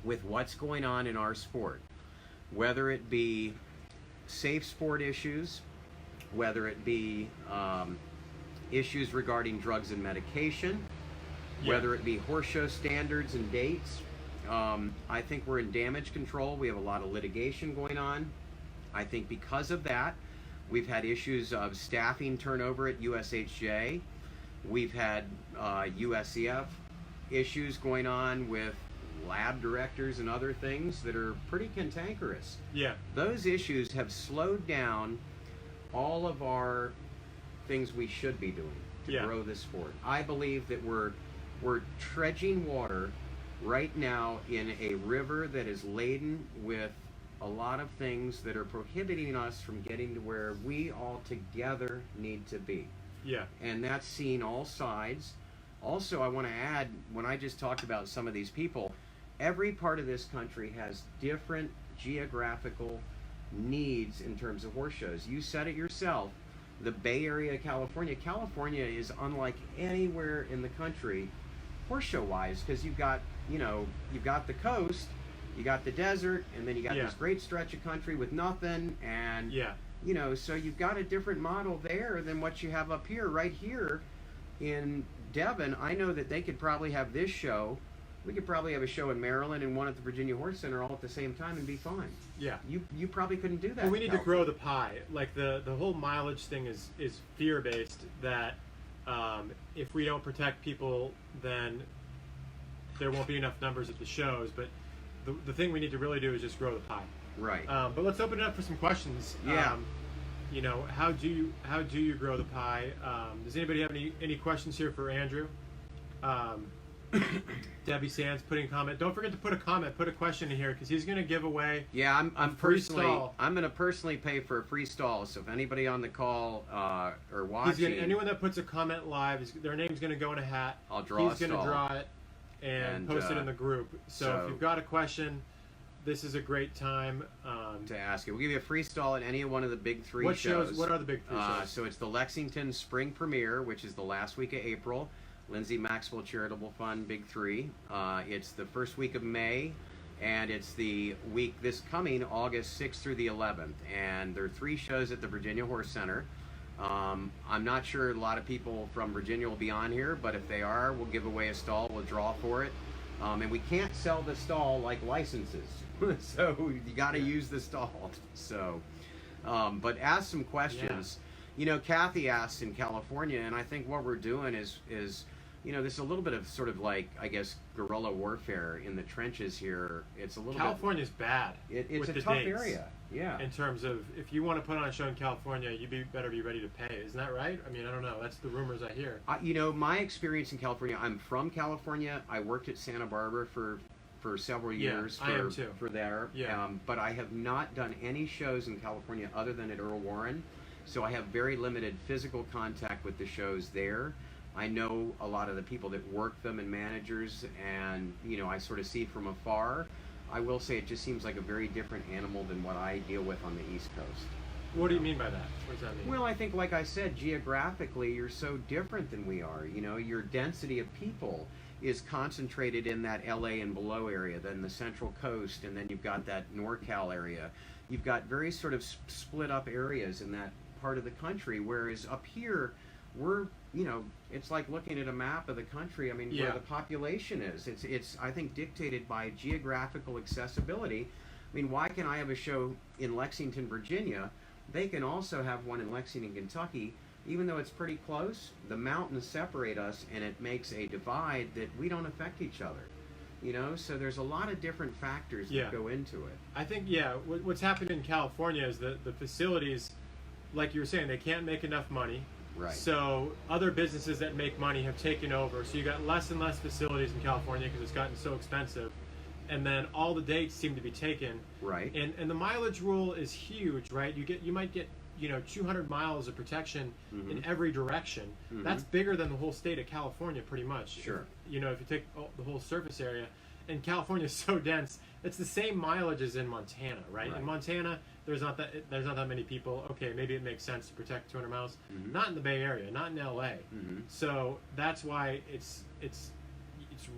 with what's going on in our sport, whether it be safe sport issues, whether it be issues regarding drugs and medication, whether it be horse show standards and dates. I think we're in damage control. We have a lot of litigation going on. I think because of that, we've had issues of staffing turnover at USHJ. We've had USEF issues going on with lab directors and other things that are pretty cantankerous. Yeah. Those issues have slowed down all of our things we should be doing to grow this sport. I believe that we're trudging water right now in a river that is laden with a lot of things that are prohibiting us from getting to where we all together need to be. Yeah. And that's seen all sides. Also, I want to add, when I just talked about some of these people, every part of this country has different geographical needs in terms of horse shows. You said it yourself, the Bay Area, California is unlike anywhere in the country horse show wise, because you've got the coast, you got the desert, and then you got this great stretch of country with nothing, and You know, so you've got a different model there than what you have up here. Right here in Devon, I know that they could probably have this show. We could probably have a show in Maryland and one at the Virginia Horse Center all at the same time and be fine. Yeah. You probably couldn't do that. But we need to grow the pie. Like the whole mileage thing is fear based. That if we don't protect people, then there won't be enough numbers at the shows. But the thing we need to really do is just grow the pie. Right. But let's open it up for some questions. Yeah. You know, how do you grow the pie? Does anybody have any questions here for Andrew? Debbie Sands putting a comment. Don't forget to put a comment. Put a question in here because he's going to give away. Yeah, I'm free personally. stall. I'm going to personally pay for a free stall. So if anybody on the call or watching, Anyone that puts a comment live, their name's going to go in a hat. I'll draw. He's going to draw it and post it in the group. So if you've got a question, this is a great time to ask it. We'll give you a free stall at any one of the big three what shows. What are the big three shows? So it's the Lexington Spring Premiere, which is the last week of April. Lindsay Maxwell Charitable Fund, Big Three. It's the first week of May, and it's the week this coming August 6th through the 11th. And there are 3 shows at the Virginia Horse Center. I'm not sure a lot of people from Virginia will be on here, but if they are, we'll give away a stall. We'll draw for it. And we can't sell the stall like licenses. So you got to use the stall. So, but ask some questions. Yeah. You know, Kathy asked in California, and I think what we're doing is you know, there's a little bit of sort of like, I guess, guerrilla warfare in the trenches here. It's a little California's bad. It's with a the tough dates. area. Yeah. In terms of if you want to put on a show in California, better be ready to pay. Isn't that right? I mean, I don't know. That's the rumors I hear. You know, my experience in California. I'm from California. I worked at Santa Barbara for several years. I am too. For there. Yeah. But I have not done any shows in California other than at Earl Warren, so I have very limited physical contact with the shows there. I know a lot of the people that work them and managers, and you know, I sort of see from afar. I will say it just seems like a very different animal than what I deal with on the East Coast. What do you mean by that? What does that mean? Well, I think, like I said, geographically, you're so different than we are. You know, your density of people is concentrated in that LA and below area, then the Central Coast, and then you've got that NorCal area. You've got very sort of split up areas in that part of the country, whereas up here, we're, you know, it's like looking at a map of the country. I mean, where the population is. It's I think dictated by geographical accessibility. I mean, why can I have a show in Lexington, Virginia? They can also have one in Lexington, Kentucky. Even though it's pretty close, the mountains separate us, and it makes a divide that we don't affect each other. You know, so there's a lot of different factors that go into it. I think, what's happened in California is that the facilities, like you were saying, they can't make enough money. Right. So other businesses that make money have taken over. So you got less and less facilities in California because it's gotten so expensive. And then all the dates seem to be taken. Right. And the mileage rule is huge, right? You might get 200 miles of protection in every direction. That's bigger than the whole state of California, pretty much. Sure. If you take the whole surface area, and California is so dense, it's the same mileage as in Montana, right? In Montana, there's not that many people. Okay, maybe it makes sense to protect 200 miles. Not in the Bay Area, not in LA. So that's why it's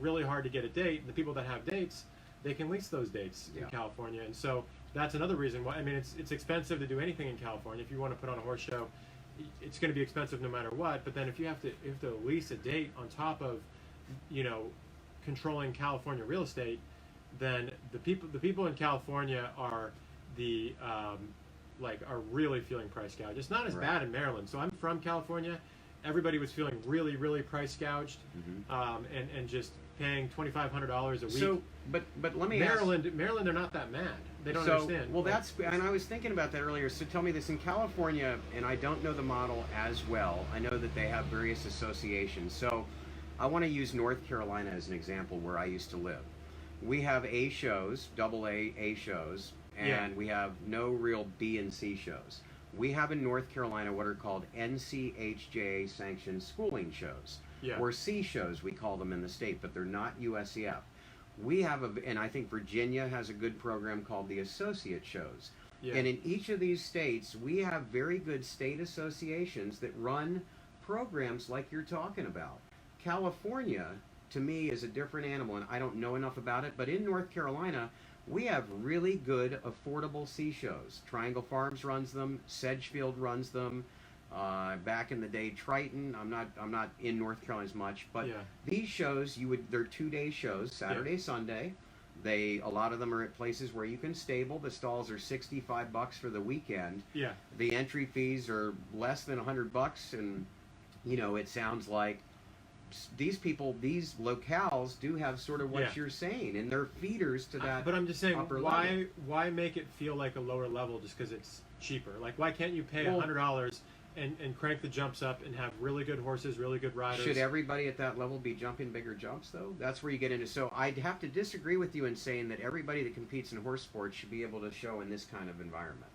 really hard to get a date. The people that have dates, they can lease those dates in California, and so that's another reason why. I mean, it's expensive to do anything in California. If you want to put on a horse show, it's going to be expensive no matter what. But then if you have to lease a date on top of, controlling California real estate, then the people in California are are really feeling price gouged. It's not as bad in Maryland. So I'm from California. Everybody was feeling really, really price gouged, and just paying $2,500 a week. So, but let me Maryland, they're not that mad. They don't understand. Well, and I was thinking about that earlier. So tell me this: in California, and I don't know the model as well. I know that they have various associations. So I want to use North Carolina as an example, where I used to live. We have A shows, AA shows, and we have no real B and C shows. We have in North Carolina what are called NCHJ sanctioned schooling shows, or C shows we call them in the state, but they're not USEF. We have and I think Virginia has a good program called the associate shows. And in each of these states, we have very good state associations that run programs like you're talking about. California, to me, is a different animal, and I don't know enough about it, but in North Carolina, We have really good, affordable C shows. Triangle Farms runs them. Sedgefield runs them. Back in the day, Triton. I'm not in North Carolina as much, but Yeah. these shows they're 2-day shows, Saturday, Sunday. A lot of them are at places where you can stable. The stalls are $65 for the weekend. Yeah. The entry fees are less than $100, and it sounds like these locales do have sort of what Yeah. you're saying, and they're feeders to that. But I'm just saying, upper level. why make it feel like a lower level just because it's cheaper? Like, why can't you pay Well, $100 and crank the jumps up and have really good horses, really good riders? Should everybody at that level be jumping bigger jumps, though? That's where you get into. So I'd have to disagree with you in saying that everybody that competes in horse sports should be able to show in this kind of environment,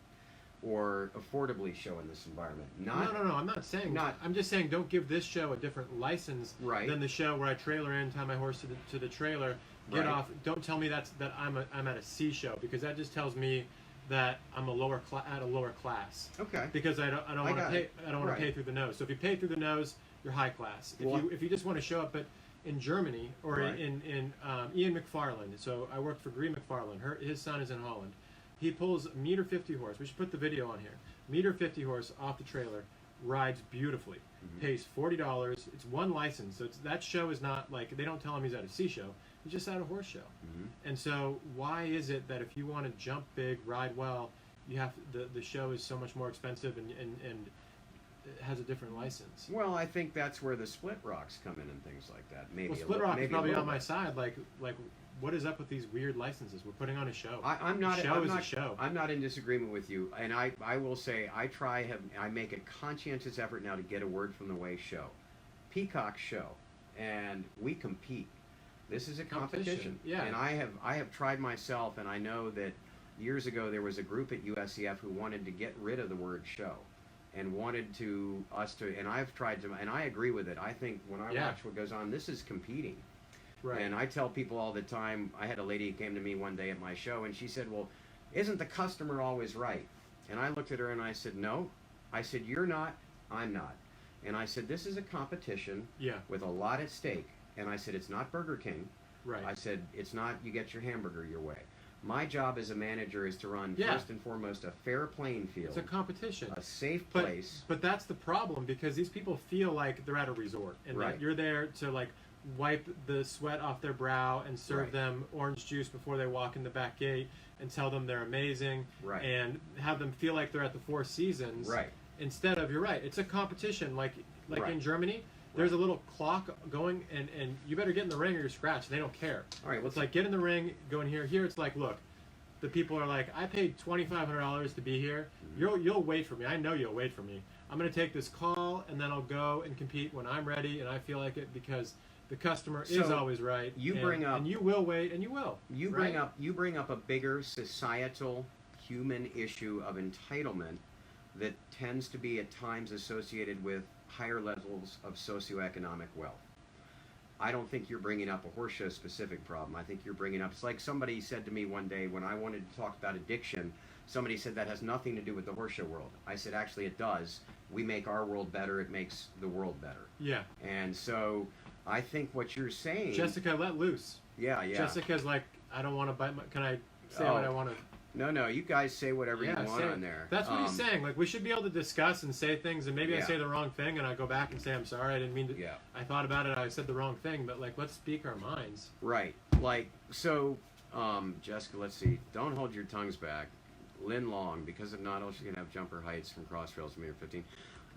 or affordably show in this environment. No, I'm not saying. I'm just saying, don't give this show a different license Right. than the show where I trailer in, tie my horse to the trailer, get Right. off. Don't tell me that I'm at a C show, because that just tells me that I'm at a lower class. Okay. Because I don't want to pay. I don't want Right. to pay through the nose. So if you pay through the nose, you're high class. Well, If you just want to show up, but in Germany or Right. in Ian McFarland. So I worked for Green McFarland. His son is in Holland. He pulls a $1.50 horse. We should put the video on here. $1.50 horse off the trailer, rides beautifully, pays $40. It's one license, so that show is not like, they don't tell him he's at a C show. He's just at a horse show. And so why is it that if you want to jump big, ride well, you have the show is so much more expensive and it has a different license? Well, I think that's where the split rocks come in and things like that. Maybe Well, a Split little- Rock is maybe a probably little on my bit. side. Like what is up with these weird licenses? We're putting on a show. I'm not. A show I'm is not, a show. I'm not in disagreement with you, and I will say I make a conscientious effort now to get a word from the way show, Peacock show, and we compete. This is a competition. Yeah. And I have tried myself, and I know that years ago there was a group at USEF who wanted to get rid of the word show, and wanted us to, and I've tried to, and I agree with it. I think when I Yeah. watch what goes on, this is competing. Right. And I tell people all the time, I had a lady who came to me one day at my show, and she said, well, isn't the customer always right? And I looked at her and I said, no. I said, you're not, I'm not. And I said, this is a competition Yeah. with a lot at stake. And I said, it's not Burger King. Right. I said, it's not you get your hamburger your way. My job as a manager is to run, Yeah. first and foremost, a fair playing field. It's a competition. A safe But- place. But that's the problem, because these people feel like they're at a resort, and Right. that you're there to like wipe the sweat off their brow and serve Right. them orange juice before they walk in the back gate and tell them they're amazing, Right. and have them feel like they're at the Four Seasons. Right. Instead of, you're right, it's a competition. Like Right. in Germany, there's a little clock going, and you better get in the ring or you're scratched. They don't care. All right, It's like, get in the ring, go in here. Here it's like, look, the people are like, I paid $2,500 to be here. You'll wait for me. I know you'll wait for me. I'm going to take this call, and then I'll go and compete when I'm ready and I feel like it, because the customer is So, always right. you and, bring up- and you will wait, and you will. You bring up a bigger societal human issue of entitlement that tends to be at times associated with higher levels of socioeconomic wealth. I don't think you're bringing up a horse show specific problem. I think you're bringing up, it's like somebody said to me one day when I wanted to talk about addiction, somebody said that has nothing to do with the horse show world. I said, actually it does. We make our world better, it makes the world better. Yeah. And so I think what you're saying, Jessica, let loose. yeah. Jessica's like, I don't want to bite my, can I say what I want to? No, you guys say whatever you want say it. on there. That's what he's saying. Like, we should be able to discuss and say things, and maybe I Yeah. say the wrong thing, and I go back and say, I'm sorry, I didn't mean to. Yeah. I thought about it, I said the wrong thing, but like, let's speak our minds. Right. Like, so, Jessica, let's see. Don't hold your tongues back. Lynn Long, because if not, she's going to have jumper heights from Crossrails from 15.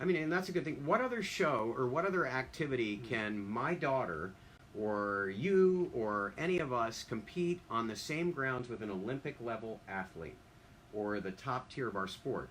I mean, and that's a good thing. What other show or what other activity can my daughter or you or any of us compete on the same grounds with an Olympic level athlete or the top tier of our sport?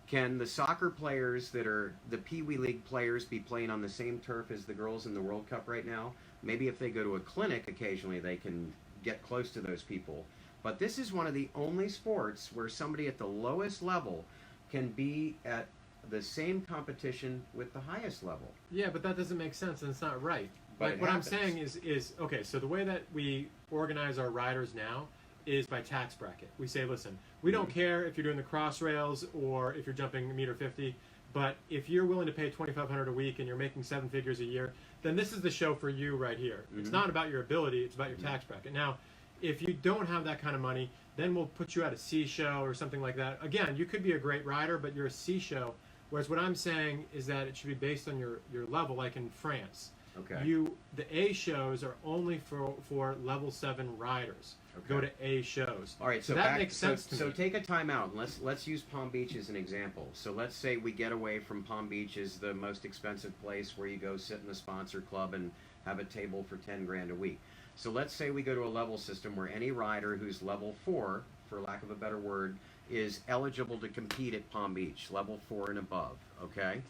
Can the soccer players that are the Pee Wee League players be playing on the same turf as the girls in the World Cup right now? Maybe if they go to a clinic occasionally, they can get close to those people. But this is one of the only sports where somebody at the lowest level can be at the same competition with the highest level. Yeah, but that doesn't make sense, and it's not right. But Like, it what happens. I'm saying is, okay, so the way that we organize our riders now is by tax bracket. We say, listen, we don't care if you're doing the Crossrails or if you're jumping $1.50, but if you're willing to pay $2,500 a week and you're making 7 figures a year, then this is the show for you right here. It's not about your ability, it's about your tax bracket. Now, If you don't have that kind of money, then we'll put you at a C show or something like that. Again, you could be a great rider, but you're a C show. Whereas what I'm saying is that it should be based on your level, like in France. Okay. The A shows are only for level 7 riders. Okay. Go to A shows. All right, so that makes sense to me. So take a time out. Let's use Palm Beach as an example. So let's say we get away from Palm Beach as the most expensive place where you go sit in the sponsor club and have a table for 10 grand a week. So let's say we go to a level system where any rider who's level 4, for lack of a better word, is eligible to compete at Palm Beach, level 4 and above. Okay,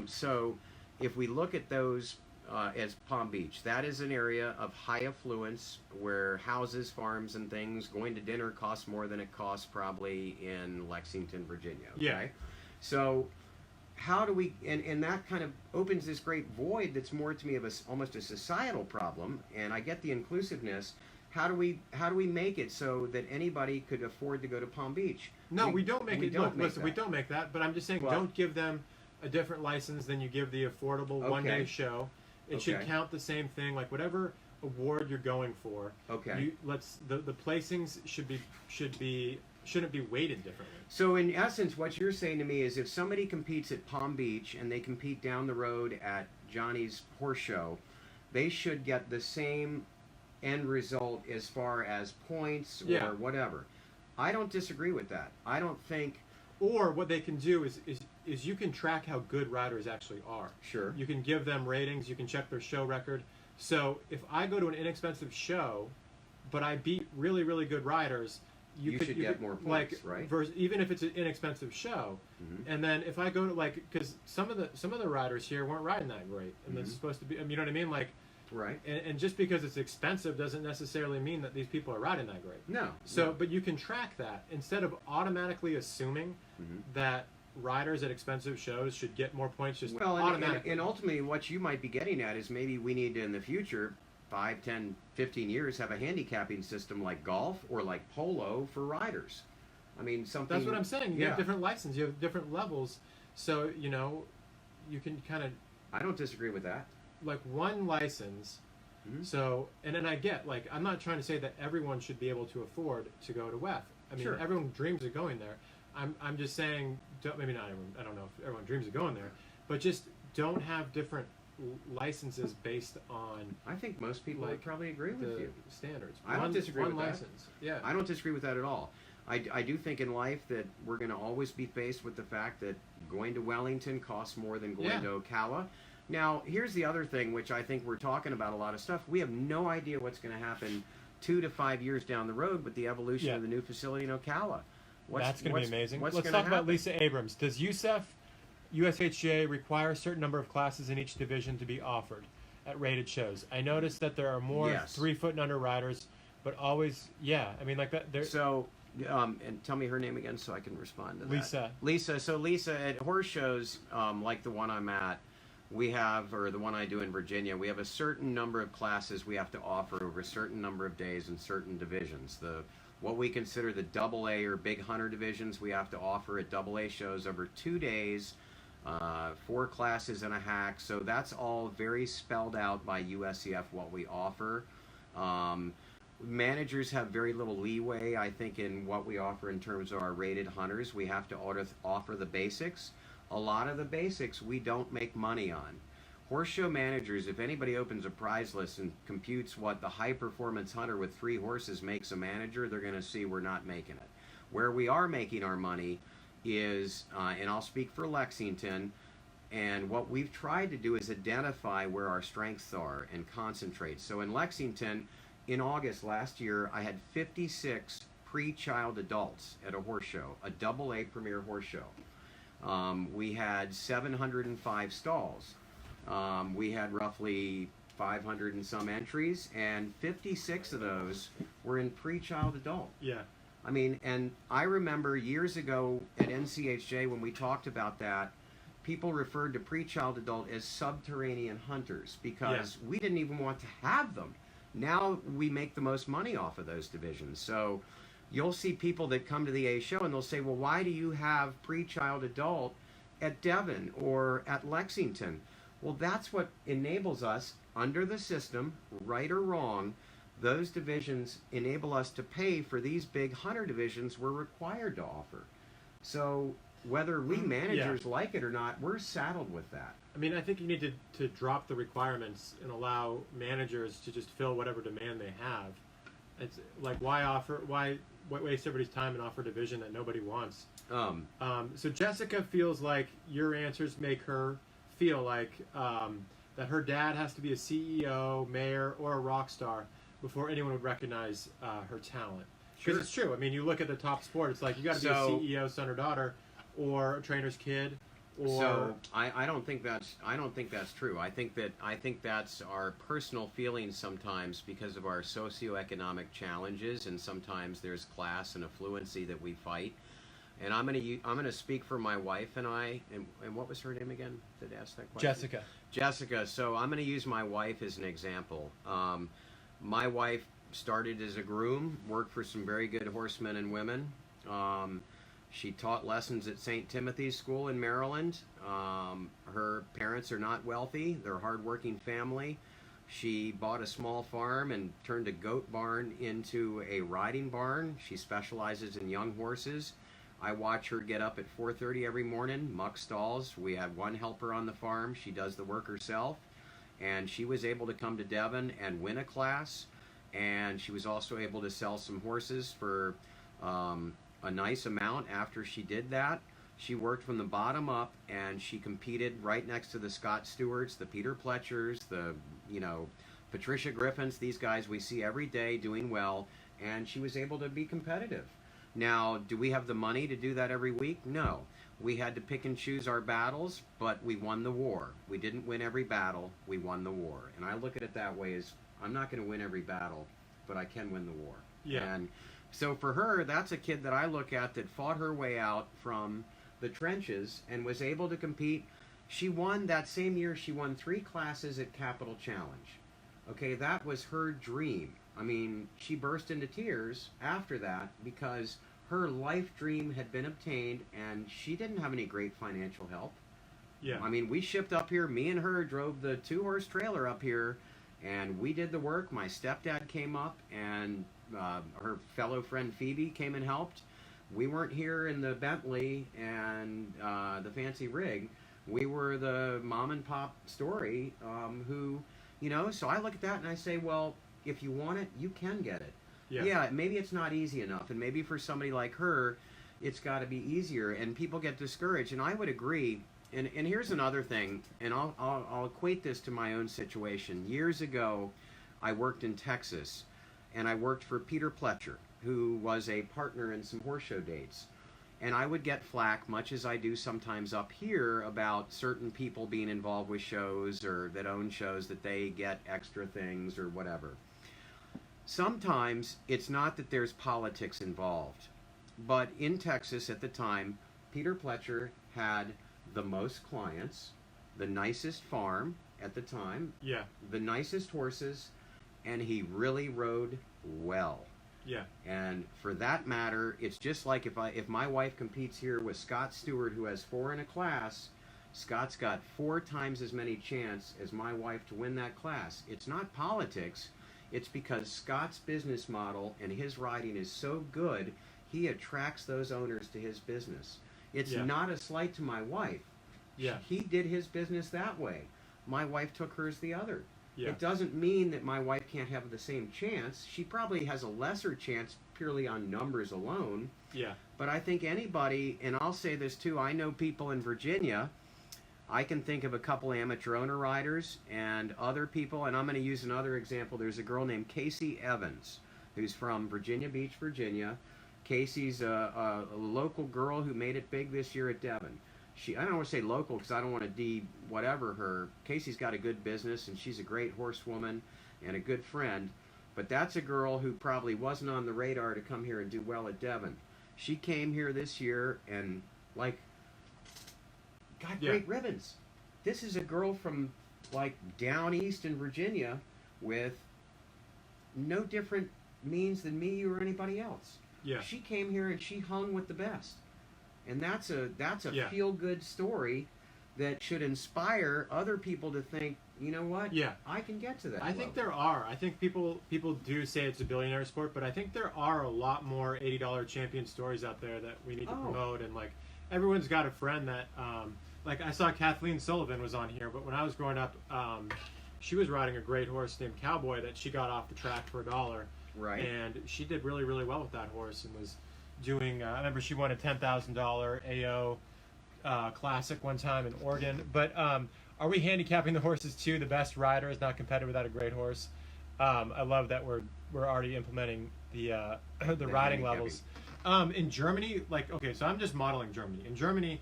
so if we look at those. As Palm Beach, that is an area of high affluence where houses, farms, and things, going to dinner costs more than it costs probably in Lexington, Virginia. Okay? Yeah. So how do we, and that kind of opens this great void that's more to me of almost a societal problem, and I get the inclusiveness. How do we make it so that anybody could afford to go to Palm Beach? No, we don't make it. Don't make listen, we don't make that. But I'm just saying, Well, don't give them a different license than you give the affordable Okay. one-day show. It should Okay. count the same thing, like whatever award you're going for. Okay. The placings shouldn't be weighted differently. So in essence, what you're saying to me is if somebody competes at Palm Beach and they compete down the road at Johnny's Horse Show, they should get the same end result as far as points or Yeah. whatever. I don't disagree with that. I don't think. Or what they can do is you can track how good riders actually are. Sure. You can give them ratings. You can check their show record. So if I go to an inexpensive show, but I beat really, really good riders, you should get more points, right? Even if it's an inexpensive show, and then if I go to because some of the riders here weren't riding that great, and that's supposed to be. You know what I mean? Like, right. And just because it's expensive doesn't necessarily mean that these people are riding that great. No. So, no. but you can track that instead of automatically assuming that riders at expensive shows should get more points just automatically. And ultimately what you might be getting at is maybe we need to, in the future, 5, 10, 15 years, have a handicapping system like golf or like polo for riders. I mean, something... That's what I'm saying. You yeah. have different licenses. You have different levels. So, you can kind of... I don't disagree with that. Like one license. So, and then I get, like, I'm not trying to say that everyone should be able to afford to go to WEF. I mean, Sure. everyone dreams of going there. I'm just saying, maybe not everyone, I don't know if everyone dreams of going there, but just don't have different licenses based on I think most people would probably agree with the you. standards. I don't disagree with one that. license. Yeah. I don't disagree with that at all. I do think in life that we're going to always be faced with the fact that going to Wellington costs more than going to Ocala. Now, here's the other thing, which I think we're talking about a lot of stuff. We have no idea what's going to happen 2 to 5 years down the road with the evolution of the new facility in Ocala. That's going to be amazing. Let's talk about Lisa Abrams. Does USEF, USHJ require a certain number of classes in each division to be offered at rated shows? I noticed that there are more 3 foot and under riders, but always, I mean, like that. So, and tell me her name again so I can respond to that. Lisa. Lisa. So Lisa, at horse shows like the one I'm at, we have, or the one I do in Virginia, we have a certain number of classes we have to offer over a certain number of days in certain divisions. What we consider the AA or big hunter divisions, we have to offer at AA shows over 2 days, 4 classes and a hack. So that's all very spelled out by USEF what we offer. Managers have very little leeway, I think, in what we offer in terms of our rated hunters. We have to offer the basics. A lot of the basics we don't make money on. Horse show managers, if anybody opens a prize list and computes what the high performance hunter with 3 horses makes a manager, they're going to see we're not making it. Where we are making our money is, and I'll speak for Lexington, and what we've tried to do is identify where our strengths are and concentrate. So in Lexington, in August last year, I had 56 pre-child adults at a horse show, a AA premier horse show. We had 705 stalls. We had roughly 500 and some entries, and 56 of those were in pre-child adult. Yeah. I mean, and I remember years ago at NCHJ when we talked about that, people referred to pre-child adult as subterranean hunters because we didn't even want to have them. Now we make the most money off of those divisions. So you'll see people that come to the A show and they'll say, well, why do you have pre-child adult at Devon or at Lexington? Well, that's what enables us, under the system, right or wrong, those divisions enable us to pay for these big hunter divisions we're required to offer. So whether we managers like it or not, we're saddled with that. I mean, I think you need to drop the requirements and allow managers to just fill whatever demand they have. It's like, why waste everybody's time and offer a division that nobody wants? So Jessica feels like your answers make her feel like that her dad has to be a CEO, mayor, or a rock star before anyone would recognize her talent. Because it's true. I mean, you look at the top sport, it's like you got to be a CEO, son or daughter, or a trainer's kid. Or so I don't think that's true. I think that's our personal feelings sometimes because of our socioeconomic challenges, and sometimes there's class and affluency that we fight. And I'm gonna speak for my wife and I. And what was her name again that asked that question? Jessica. Jessica. So I'm gonna use my wife as an example. My wife started as a groom, worked for some very good horsemen and women. She taught lessons at St. Timothy's School in Maryland. Her parents are not wealthy. They're a hardworking family. She bought a small farm and turned a goat barn into a riding barn. She specializes in young horses. I watch her get up at 4:30 every morning, muck stalls. We have one helper on the farm. She does the work herself. And she was able to come to Devon and win a class. And she was also able to sell some horses for a nice amount after she did that. She worked from the bottom up, and she competed right next to the Scott Stewarts, the Peter Pletchers, the Patricia Griffins, these guys we see every day doing well, and she was able to be competitive. Now, do we have the money to do that every week? No. We had to pick and choose our battles, but we won the war. We didn't win every battle, we won the war. And I look at it that way as, I'm not going to win every battle, but I can win the war. Yeah. And so for her, that's a kid that I look at that fought her way out from the trenches and was able to compete. She won that same year, she won 3 classes at Capital Challenge. Okay, that was her dream. I mean, she burst into tears after that because her life dream had been obtained, and she didn't have any great financial help. Yeah. I mean, we shipped up here. Me and her drove the 2-horse trailer up here, and we did the work. My stepdad came up, and her fellow friend Phoebe came and helped. We weren't here in the Bentley and the fancy rig. We were the mom and pop story who, so I look at that and I say, well, if you want it, you can get it. Yeah, maybe it's not easy enough, and maybe for somebody like her, it's got to be easier, and people get discouraged, and I would agree. And here's another thing, and I'll equate this to my own situation. Years ago, I worked in Texas, and I worked for Peter Pletcher, who was a partner in some horse show dates. And I would get flack, much as I do sometimes up here, about certain people being involved with shows or that own shows, that they get extra things or whatever. Sometimes it's not that there's politics involved, but in Texas at the time, Peter Pletcher had the most clients, the nicest farm at the time, the nicest horses, and he really rode well. Yeah. And for that matter, it's just like if my wife competes here with Scott Stewart, who has 4 in a class, Scott's got 4 times as many chance as my wife to win that class. It's not politics. It's because Scott's business model and his riding is so good, he attracts those owners to his business. It's not a slight to my wife. Yeah. He did his business that way. My wife took hers the other. Yeah. It doesn't mean that my wife can't have the same chance. She probably has a lesser chance purely on numbers alone. Yeah. But I think anybody, and I'll say this too, I know people in Virginia. I can think of a couple amateur owner riders and other people, and I'm going to use another example. There's a girl named Casey Evans, who's from Virginia Beach, Virginia. Casey's a local girl who made it big this year at Devon. I don't want to say local because I don't want to whatever her. Casey's got a good business, and she's a great horsewoman and a good friend. But that's a girl who probably wasn't on the radar to come here and do well at Devon. She came here this year and, got great ribbons. This is a girl from, down east in Virginia with no different means than me or anybody else. Yeah. She came here and she hung with the best. And that's a feel-good story that should inspire other people to think, you know what? Yeah. I can get to that. I think there are. I think people do say it's a billionaire sport, but I think there are a lot more $80 champion stories out there that we need to promote. And like everyone's got a friend that, like I saw Kathleen Sullivan was on here, but when I was growing up, she was riding a great horse named Cowboy that she got off the track for $1. Right. And she did really, really well with that horse and was doing. I remember she won a $10,000 AO Classic one time in Oregon. But are we handicapping the horses too? The best rider is not competitive without a great horse. I love that we're already implementing the riding levels. In Germany, like okay, so I'm just modeling Germany. In Germany,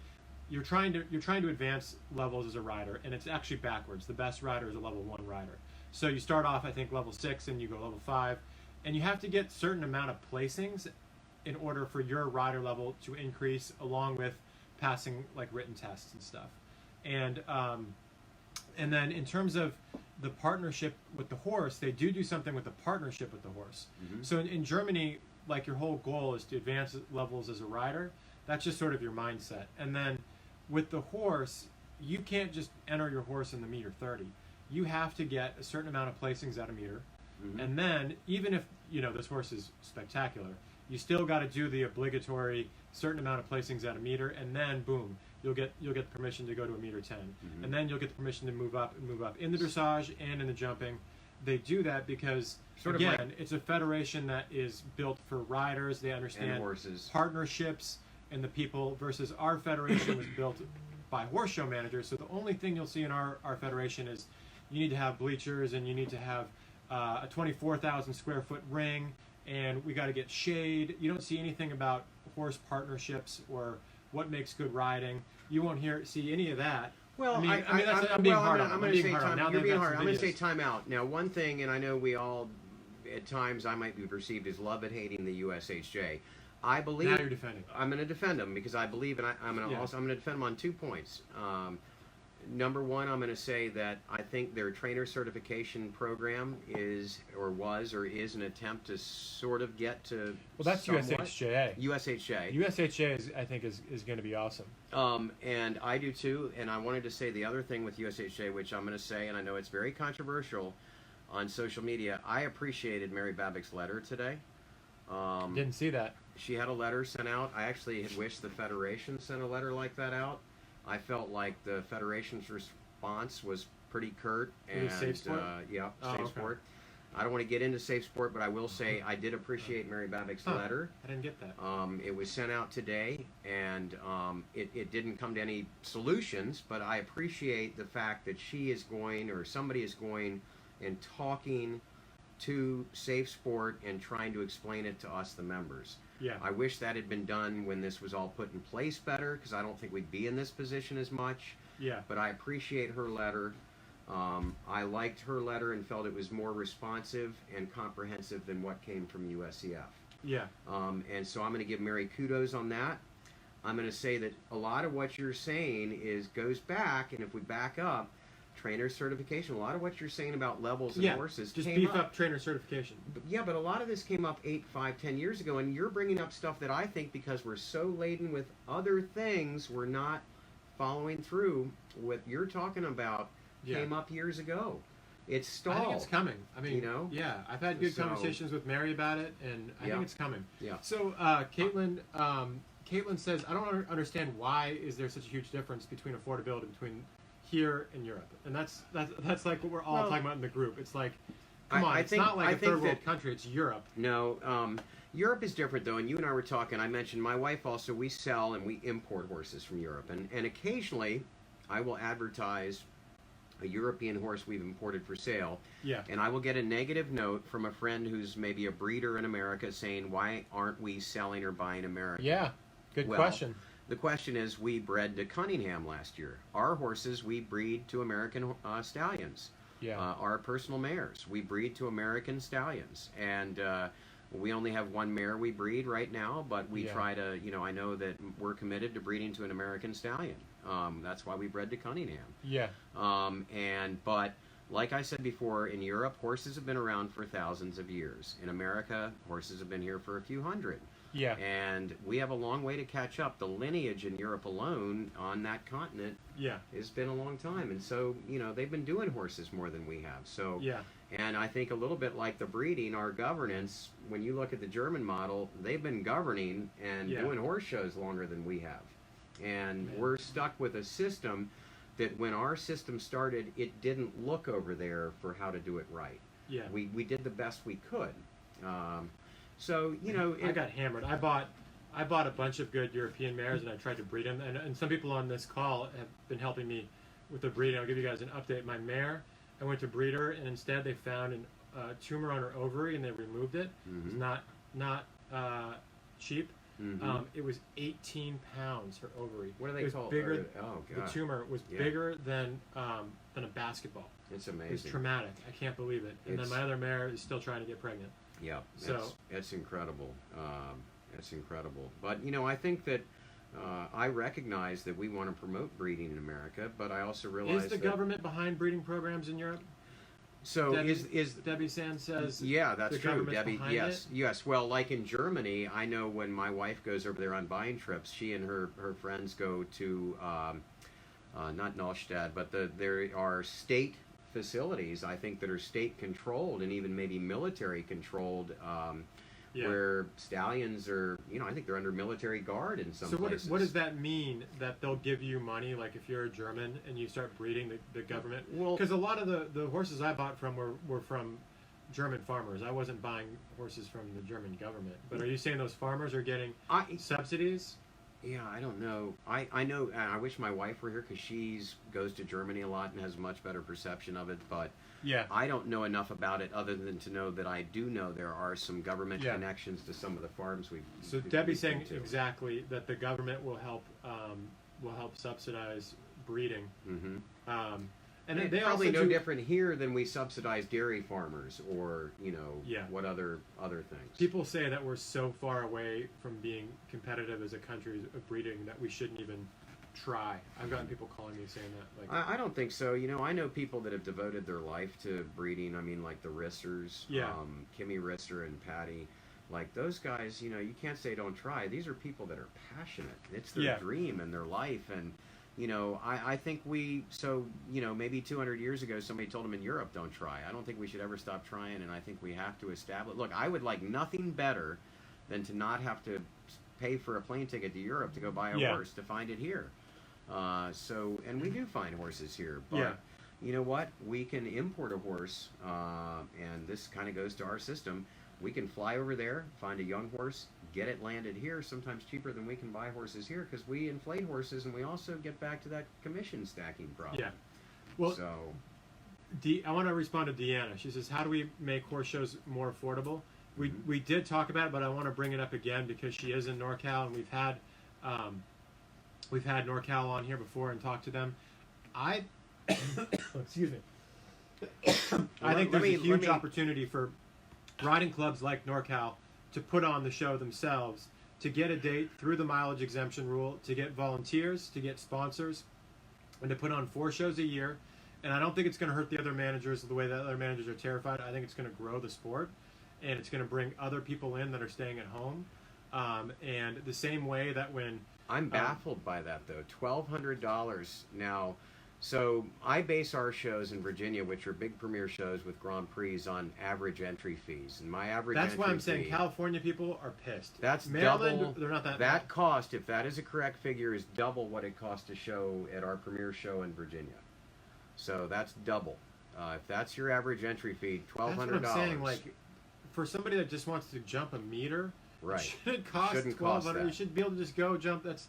you're trying to advance levels as a rider, and it's actually backwards. The best rider is a level 1 rider. So you start off, I think, level 6, and you go level 5, and you have to get certain amount of placings in order for your rider level to increase, along with passing like written tests and stuff. And then in terms of the partnership with the horse, they do something with the partnership with the horse. Mm-hmm. So in Germany, like your whole goal is to advance levels as a rider. That's just sort of your mindset. And then with the horse, you can't just enter your horse in the meter 30. You have to get a certain amount of placings at a meter. Mm-hmm. And then even if, this horse is spectacular, you still got to do the obligatory certain amount of placings at a meter, and then boom, you'll get permission to go to a meter 10. Mm-hmm. And then you'll get the permission to move up in the dressage and in the jumping. They do that because it's a federation that is built for riders. They understand horses, partnerships, and the people, versus our federation was built by horse show managers. So the only thing you'll see in our federation is you need to have bleachers, and you need to have a 24,000 square foot ring, and we got to get shade. You don't see anything about horse partnerships or what makes good riding. You won't see any of that. Well, I'm being hard on. I'm going to say time. You're being hard. I'm going to say time out. Now, one thing, and I know we all, at times, I might be perceived as love and hating the USHJ. I believe. Now you're defending. I'm going to defend them because I believe, and I'm going to defend them on 2 points. Number one, I'm going to say that I think their trainer certification program is an attempt to sort of get to. Well, that's USHJA. USHJ. USHJ I think is going to be awesome. And I do too. And I wanted to say the other thing with USHJ, which I'm going to say, and I know it's very controversial on social media. I appreciated Mary Babick's letter today. Didn't see that. She had a letter sent out. I actually had wished the Federation sent a letter like that out. I felt like the Federation's response was pretty curt. And Safe Sport? Safe Sport. I don't want to get into Safe Sport, but I will say I did appreciate Mary Babick's letter. I didn't get that. It was sent out today, and it didn't come to any solutions, but I appreciate the fact that she is going, or somebody is going and talking to Safe Sport and trying to explain it to us, the members. Yeah. I wish that had been done when this was all put in place better, because I don't think we'd be in this position as much. Yeah. But I appreciate her letter. I liked her letter and felt it was more responsive and comprehensive than what came from USEF. Yeah. And so I'm going to give Mary kudos on that. I'm going to say that a lot of what you're saying goes back, and if we back up, trainer certification, a lot of what you're saying about levels and horses just came beef up trainer certification. But a lot of this came up 8, 5, 10 years ago, and you're bringing up stuff that I think, because we're so laden with other things, we're not following through. What you're talking about came up years ago. It's stalled. I think it's coming. I mean, yeah, I've had good conversations with Mary about it, and I think it's coming. Yeah. So, Caitlin says, I don't understand why is there such a huge difference between affordability between here and Europe, and that's like what we're all talking about in the group. It's like, come on, it's not like a third world country. It's Europe. No, Europe is different though, and you and I were talking. I mentioned my wife also. We sell and we import horses from Europe, and occasionally I will advertise a European horse we've imported for sale. Yeah. And I will get a negative note from a friend who's maybe a breeder in America saying, "Why aren't we selling or buying American?" Yeah. Good question. The question is, we bred to Cunningham last year. Our horses, we breed to American stallions. Yeah. Our personal mares, we breed to American stallions. And we only have one mare we breed right now, but we try to, I know that we're committed to breeding to an American stallion. That's why we bred to Cunningham. Yeah. But like I said before, in Europe, horses have been around for thousands of years. In America, horses have been here for a few hundred. Yeah. And we have a long way to catch up. The lineage in Europe alone on that continent Yeah. has been a long time. And so, they've been doing horses more than we have. So, Yeah. and I think a little bit like the breeding, our governance, when you look at the German model, they've been governing and Yeah. doing horse shows longer than we have. And Man. we're stuck with a system that when our system started, it didn't look over there for how to do it right. Yeah. We did the best we could. So, I got hammered. I bought a bunch of good European mares, and I tried to breed them. And some people on this call have been helping me with the breeding. I'll give you guys an update. My mare, I went to breed her, and instead they found a tumor on her ovary, and they removed it. Mhm. It was not cheap. Mhm. It was 18 pounds, her ovary. What do they It was call bigger. it? Oh, The God. tumor was Yeah. bigger than a basketball. It's It was amazing. traumatic. I can't believe it. And It's- then my other mare is still trying to get pregnant. Yeah, So- it's incredible. It's incredible. But, I think that I recognize that we want to promote breeding in America, but I also realize Is the that... government behind breeding programs in Europe? So Debbie, is Debbie Sand says Yeah, that's the true, government's Debbie. behind Yes, it? yes. Well, like in Germany, I know when my wife goes over there on buying trips, she and her friends go to not Neustadt, but there are state facilities, I think, that are state controlled and even maybe military controlled, Yeah. where stallions are. I think they're under military guard in some So places. what does that mean, that they'll give you money, like if you're a German and you start breeding the government? Well- Because a lot of the horses I bought from were from German farmers. I wasn't buying horses from the German government. But are you saying those farmers are getting subsidies? Yeah, I don't know. I know. I wish my wife were here because she goes to Germany a lot and has a much better perception of it. But Yeah. I don't know enough about it other than to know that I do know there are some government Yeah. connections to some of the farms we've. So we've Debbie's been saying to. exactly that the government will help subsidize breeding. Mhm. And It's they probably also no do, different here than we subsidize dairy farmers or Yeah. what other things. People say that we're so far away from being competitive as a country of breeding that we shouldn't even try. I've gotten people calling me saying that. Like, I don't think so. I know people that have devoted their life to breeding. I mean, like the Risters, Yeah. Kimmy Rister and Patty. Like those guys, you can't say don't try. These are people that are passionate. It's their Yeah. dream and their life. And, I think maybe 200 years ago, somebody told them in Europe, don't try. I don't think we should ever stop trying. And I think we have to establish, look, I would like nothing better than to not have to pay for a plane ticket to Europe to go buy a Yeah. horse to find it here. And we do find horses here, but Yeah. you know what? We can import a horse, and this kind of goes to our system. We can fly over there, find a young horse, get it landed here, sometimes cheaper than we can buy horses here, because we inflate horses, and we also get back to that commission stacking problem. yeah. Well, So, I want to respond to Deanna. She says, "How do we make horse shows more affordable?" We did talk about it, but I want to bring it up again because she is in NorCal, and we've had NorCal on here before and talked to them. Excuse me. I think there's a huge opportunity for riding clubs like NorCal to put on the show themselves, to get a date through the mileage exemption rule, to get volunteers, to get sponsors, and to put on 4 shows a year. And I don't think it's going to hurt the other managers the way that other managers are terrified. I think it's going to grow the sport, and it's going to bring other people in that are staying at home. And the same way that when I'm baffled by that, though. $1,200 now. So I base our shows in Virginia, which are big premier shows with Grand Prix, on average entry fees. And my average that's why I'm entry saying fee- California people are pissed. That's Maryland, double. they're not that. That cost, if that is a correct figure, is double what it cost to show at our premier show in Virginia. So that's double. If that's your average entry fee, $1,200. That's what I'm saying. Like, for somebody that just wants to jump a meter, Right. it shouldn't cost Shouldn't cost $1,200. that. You should be able to just go jump. That's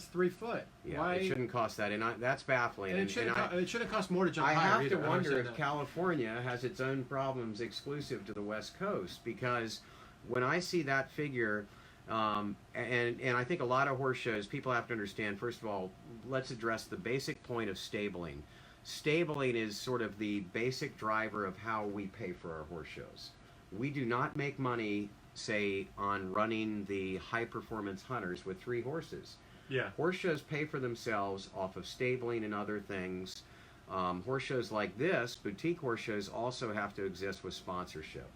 3 foot. Yeah, Why? it shouldn't cost that, and that's baffling. And it shouldn't cost more to jump I higher have to either. I wonder understand if that. California has its own problems exclusive to the West Coast, because when I see that figure, and I think a lot of horse shows, people have to understand, first of all, let's address the basic point of stabling. Stabling is sort of the basic driver of how we pay for our horse shows. We do not make money, say, on running the high-performance hunters with 3 horses. Yeah. Horse shows pay for themselves off of stabling and other things. Horse shows like this, boutique horse shows, also have to exist with sponsorship.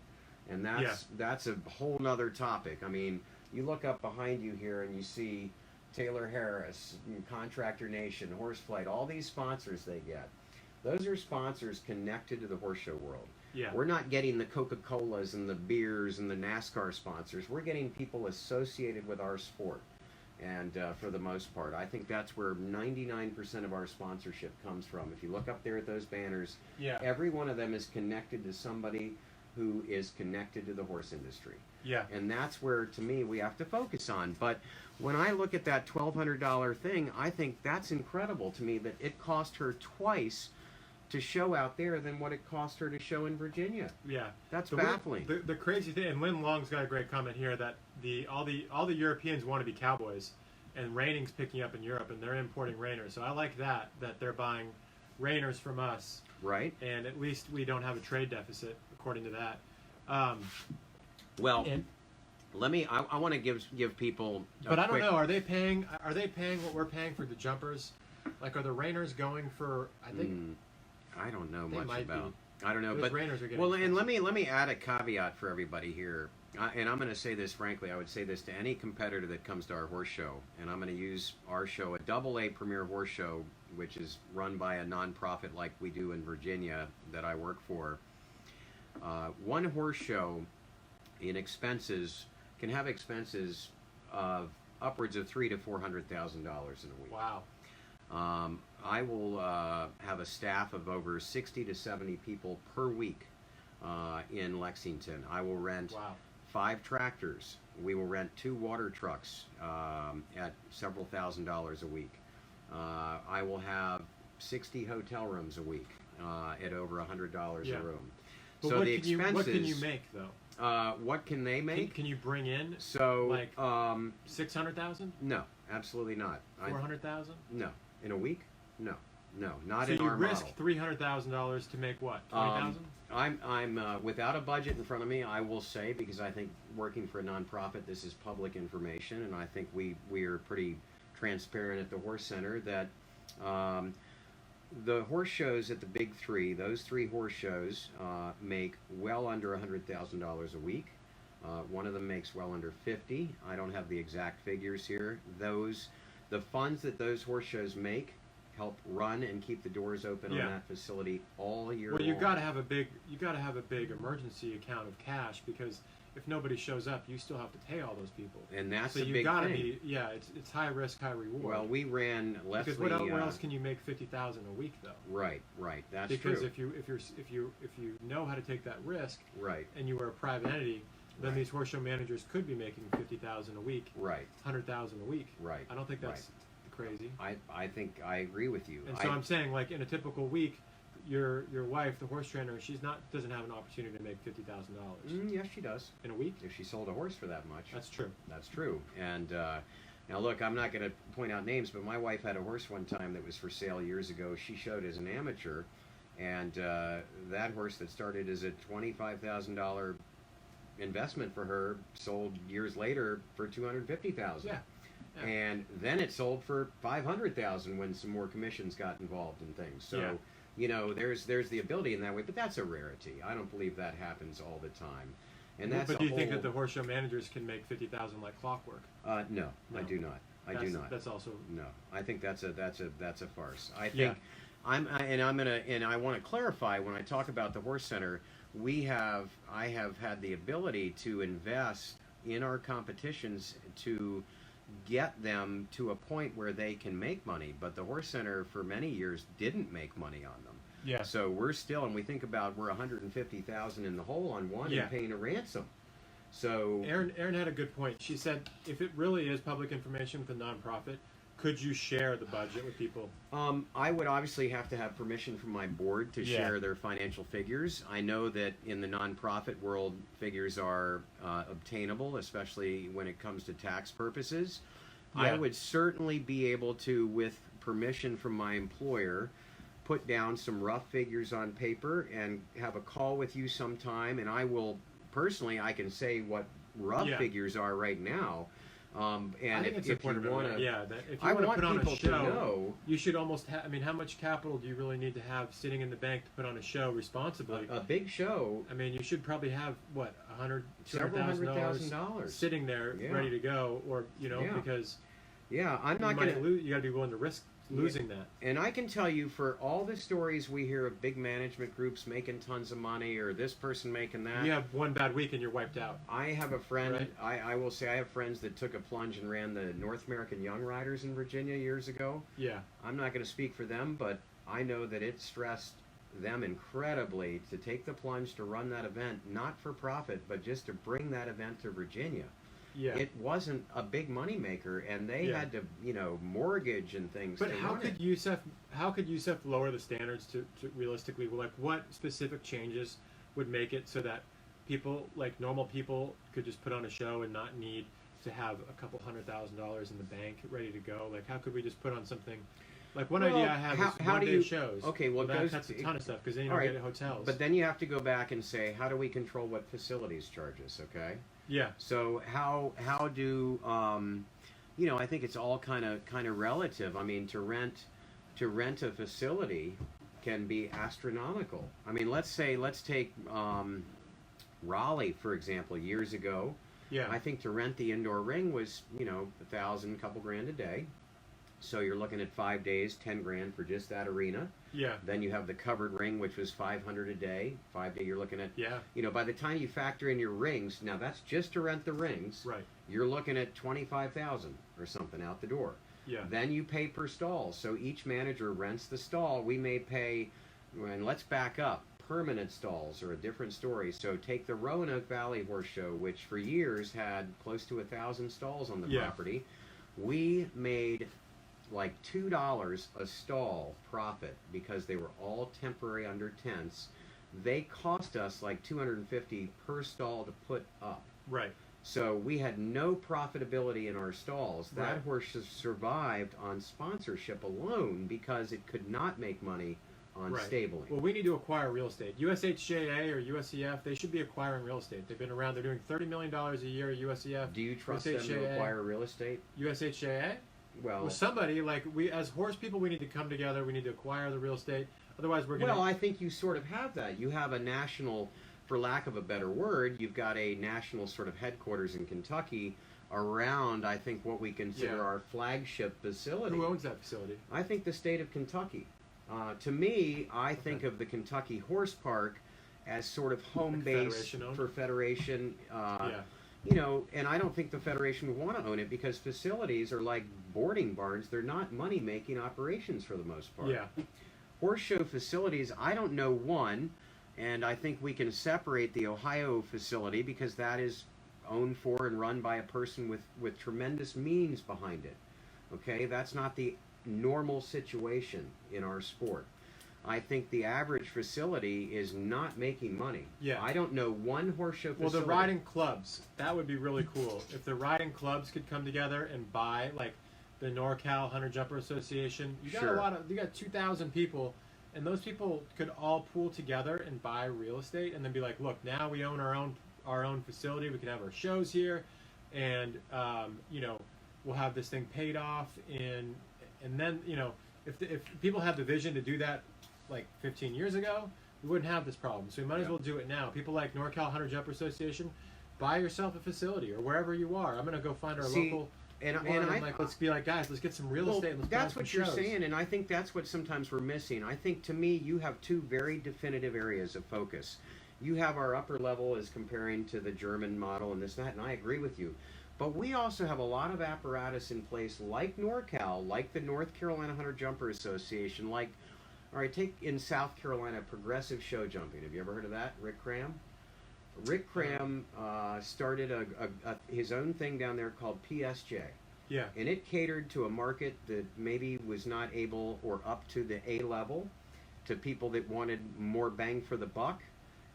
And that's a whole nother topic. I mean, You look up behind you here and you see Taylor Harris, Contractor Nation, Horseflight, all these sponsors they get. Those are sponsors connected to the horse show world. Yeah. We're not getting the Coca-Colas and the beers and the NASCAR sponsors. We're getting people associated with our sport. And for the most part, I think that's where 99% of our sponsorship comes from. If you look up there at those banners, Yeah. every one of them is connected to somebody who is connected to the horse industry. Yeah. And that's where, to me, we have to focus on. But when I look at that $1,200 thing, I think that's incredible to me that it cost her twice to show out there than what it cost her to show in Virginia. Yeah. That's The baffling. The crazy thing, and Lynn Long's got a great comment here that all the Europeans want to be cowboys, and reining's picking up in Europe, and they're importing reiners. So I like that they're buying reiners from us, Right? and at least we don't have a trade deficit according to that. Well, And, I want to give people a but I don't quick- know. Are they paying what we're paying for the jumpers? Like, are the reiners going for? I think I don't know They much might about. be. I don't know, those but reiners are getting. well, and expensive. let me add a caveat for everybody here. And I'm going to say this frankly. I would say this to any competitor that comes to our horse show, and I'm going to use our show, a AA premier horse show, which is run by a nonprofit like we do in Virginia that I work for. One horse show in expenses can have expenses of upwards of $300,000 to $400,000 in a week. Wow. I will have a staff of over 60 to 70 people per week in Lexington. I will rent Wow. 5 tractors. We will rent 2 water trucks at several $1,000s a week. I will have 60 hotel rooms a week at over $100 Yeah. a room. But So what the can you, expenses. what can you make though? What can they make? Can you bring in So like, um, 600,000? no, absolutely not. 400,000? No, in a week? No, not So in you our risk model. $300,000 to make what? 20,000? I'm without a budget in front of me. I will say, because I think working for a nonprofit, this is public information, and I think we are pretty transparent at the Horse Center that the horse shows at the big 3, those 3 horse shows make well under $100,000 a week. One of them makes well under 50. I don't have the exact figures here. The funds that those horse shows make help run and keep the doors open Yeah. on that facility all year Well, long. you got to have a big emergency account of cash, because if nobody shows up, you still have to pay all those people. And that's So a you big got to thing. be it's high risk, high reward. Well, we ran Leslie. because where else can you make 50,000 a week though? Right. That's Because true. if you know how to take that risk, Right. and you are a private entity, then Right. these horse show managers could be making 50,000 a week, Right. 100,000 a week. Right. I don't think that's crazy. I think I agree with you. And so I'm saying, like, in a typical week, your wife, the horse trainer, doesn't have an opportunity to make $50,000 Yes, she does. in a week. If she sold a horse for that much. That's true. That's true. And now, look, I'm not going to point out names, but my wife had a horse one time that was for sale years ago. She showed as an amateur, and that horse that started as a $25,000 investment for her sold years later for $250,000. Yeah. Yeah. And then it sold for $500,000 when some more commissions got involved in things. So, Yeah. you know, there's the ability in that way, but that's a rarity. I don't believe that happens all the time. And that's But a do you think whole- that the horse show managers can make 50,000 like clockwork? No, I No. do not. I do not. That's also No, I think that's a farce. I Yeah. think I want to clarify when I talk about the Horse Center, I have had the ability to invest in our competitions to get them to a point where they can make money, but the Horse Center for many years didn't make money on them. yeah. So we're still, and we think about we're 150,000 in the hole on one Yeah. and paying a ransom. So Erin had a good point. She said, if it really is public information with a nonprofit, could you share the budget with people? I would obviously have to have permission from my board to Yeah. share their financial figures. I know that in the nonprofit world, figures are obtainable, especially when it comes to tax purposes. I Yeah. would certainly be able to, with permission from my employer, put down some rough figures on paper and have a call with you sometime, and I will personally, I can say what rough Yeah. figures are right now, And I think it's if you important to want remember, to, yeah, that if you I want to want put on a people to show, know you should almost have. I mean, how much capital do you really need to have sitting in the bank to put on a show responsibly? a big show, I mean, you should probably have what several $100,000 $200,000 sitting there Yeah. ready to go, or Yeah. because Yeah, I'm you not might going to. lose. You got to be willing to risk losing that. And I can tell you, for all the stories we hear of big management groups making tons of money, or this person making that, You have one bad week and you're wiped out. I have a friend. Right. I will say I have friends that took a plunge and ran the North American Young Riders in Virginia years ago. Yeah, I'm not going to speak for them, but I know that it stressed them incredibly to take the plunge to run that event, not for profit, but just to bring that event to Virginia. yeah. It wasn't a big money maker, and they Yeah. had to, mortgage and things. But to how run could it. USEF lower the standards to realistically, like what specific changes would make it so that people, like normal people, could just put on a show and not need to have a couple $100,000 in the bank ready to go? Like, how could we just put on something? Like, one Well, idea I have is how do one-day you- shows. okay, well, that goes cuts a to- ton of stuff because then you all don't right, get hotels. But then you have to go back and say, how do we control what facilities charge us? Okay. yeah, So how do I think it's all kind of relative. I mean, to rent a facility can be astronomical. I mean, let's take Raleigh for example. Years ago, yeah, I think to rent the indoor ring was $1,000, couple grand a day. So you're looking at 5 days, 10 grand for just that arena. yeah, Then you have the covered ring, which was 500 a day. 5 day, you're looking at yeah, by the time you factor in your rings, now that's just to rent the rings. right, You're looking at 25,000 or something out the door. yeah, Then you pay per stall. So each manager rents the stall. We may pay, and let's back up. Permanent stalls are a different story. So take the Roanoke Valley Horse Show, which for years had close to 1,000 stalls on the Yeah. property. We made like $2 a stall profit because they were all temporary under tents. They cost us like $250 per stall to put up. right, So we had no profitability in our stalls. That Right. horse has survived on sponsorship alone because it could not make money on right. stabling. Well, we need to acquire real estate. USHJA or USEF, they should be acquiring real estate. They've been around. They're doing $30 million a year at USEF. Do you trust them to USHJA. acquire real estate? USHJA? Well, Well, somebody, like we as horse people, we need to come together. We need to acquire the real estate. Otherwise, we're going to... I think you sort of have that. You have a national, for lack of a better word, you've got a national sort of headquarters in Kentucky around, I think, what we consider Yeah. our flagship facility. Who owns that facility? I think the state of Kentucky. To me, I think of the Kentucky Horse Park as sort of home Like base Federation-owned? for Federation. Yeah. And I don't think the Federation would want to own it because facilities are like boarding barns. They're not money-making operations for the most part. Yeah. Horse show facilities, I don't know one, and I think we can separate the Ohio facility because that is owned for and run by a person with tremendous means behind it. Okay, that's not the normal situation in our sport. I think the average facility is not making money. Yeah. I don't know one horse show Well, facility. the riding clubs, that would be really cool. If the riding clubs could come together and buy, like the NorCal Hunter Jumper Association, you got Sure. you got 2,000 people, and those people could all pool together and buy real estate, and then be like, look, now we own our own facility. We can have our shows here, and we'll have this thing paid off, and then if people have the vision to do that like 15 years ago, we wouldn't have this problem. So we might as Yeah. well do it now. People like NorCal Hunter Jumper Association, buy yourself a facility or wherever you are. I'm gonna go find our See, local and one, I like, let's be like, guys, let's get some real well, estate. And let's that's buy some what you're shows. saying, and I think that's what sometimes we're missing. I think to me, you have two very definitive areas of focus. You have our upper level as comparing to the German model and this and that, and I agree with you. But we also have a lot of apparatus in place, like NorCal, like the North Carolina Hunter Jumper Association, like, all right, take in South Carolina progressive show jumping. Have you ever heard of that? Rick Cram? Rick Cram started his own thing down there called PSJ. Yeah. And it catered to a market that maybe was not able or up to the A level, to people that wanted more bang for the buck.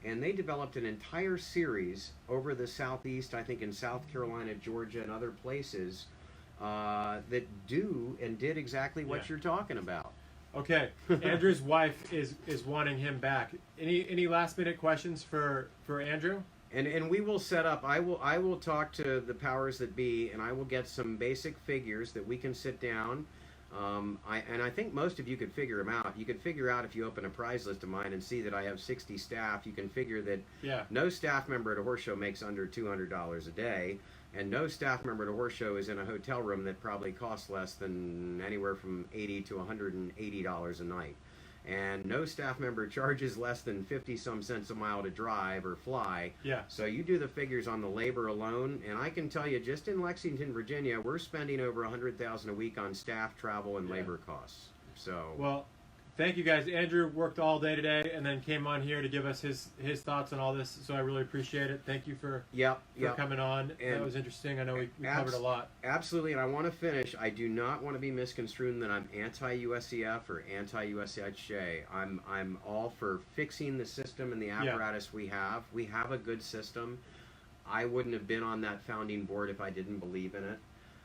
And they developed an entire series over the Southeast, I think in South Carolina, Georgia, and other places that do and did exactly what Yeah. you're talking about. Okay. Andrew's wife is wanting him back. Any last minute questions for Andrew? And we will set up. I will talk to the powers that be, and I will get some basic figures that we can sit down. I think most of you could figure them out. You could figure out if you open a prize list of mine and see that I have 60 staff. You can figure that no staff member at a horse show makes under $200 a day, and no staff member at a horse show is in a hotel room that probably costs less than anywhere from $80 to $180 a night. And no staff member charges less than 50 some cents a mile to drive or fly. Yeah. So you do the figures on the labor alone, and I can tell you, just in Lexington, Virginia, we're spending over $100,000 a week on staff, travel, and labor costs. So well, thank you guys. Andrew worked all day today, and then came on here to give us his thoughts on all this. So I really appreciate it. Thank you for coming on. And that was interesting. I know we covered a lot. Absolutely, and I want to finish. I do not want to be misconstrued that I'm anti-USEF or anti-USHA. I'm all for fixing the system and the apparatus we have. We have a good system. I wouldn't have been on that founding board if I didn't believe in it.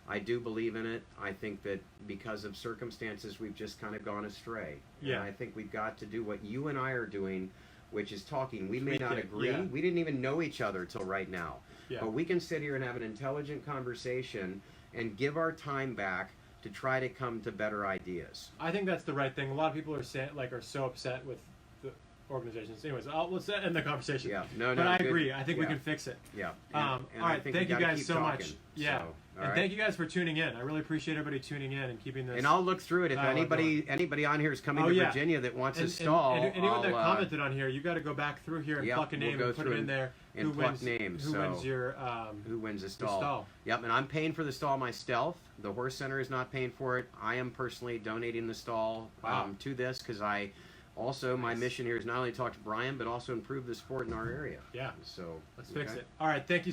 I do believe in it. I think that because of circumstances, we've just kind of gone astray. Yeah. And I think we've got to do what you and I are doing, which is talking. We may not agree. Yeah. We didn't even know each other till right now. Yeah. But we can sit here and have an intelligent conversation and give our time back to try to come to better ideas. I think that's the right thing. A lot of people are so upset with the organizations. Anyways, let's end the conversation. Yeah. But I agree. I think we can fix it. Yeah. All right. Thank you guys so much. Yeah. So, and thank you guys for tuning in. I really appreciate everybody tuning in and keeping this. And I'll look through it. If anybody on here is coming to Virginia that wants a stall, and anyone that commented on here, you got to go back through here and pluck a name and put it in there. And pluck names. Who wins your who wins a stall? Yep. And I'm paying for the stall myself. The horse center is not paying for it. I am personally donating the stall to this because my mission here is not only talk to Brian but also improve the sport in our area. Yeah. So let's fix it. All right. Thank you.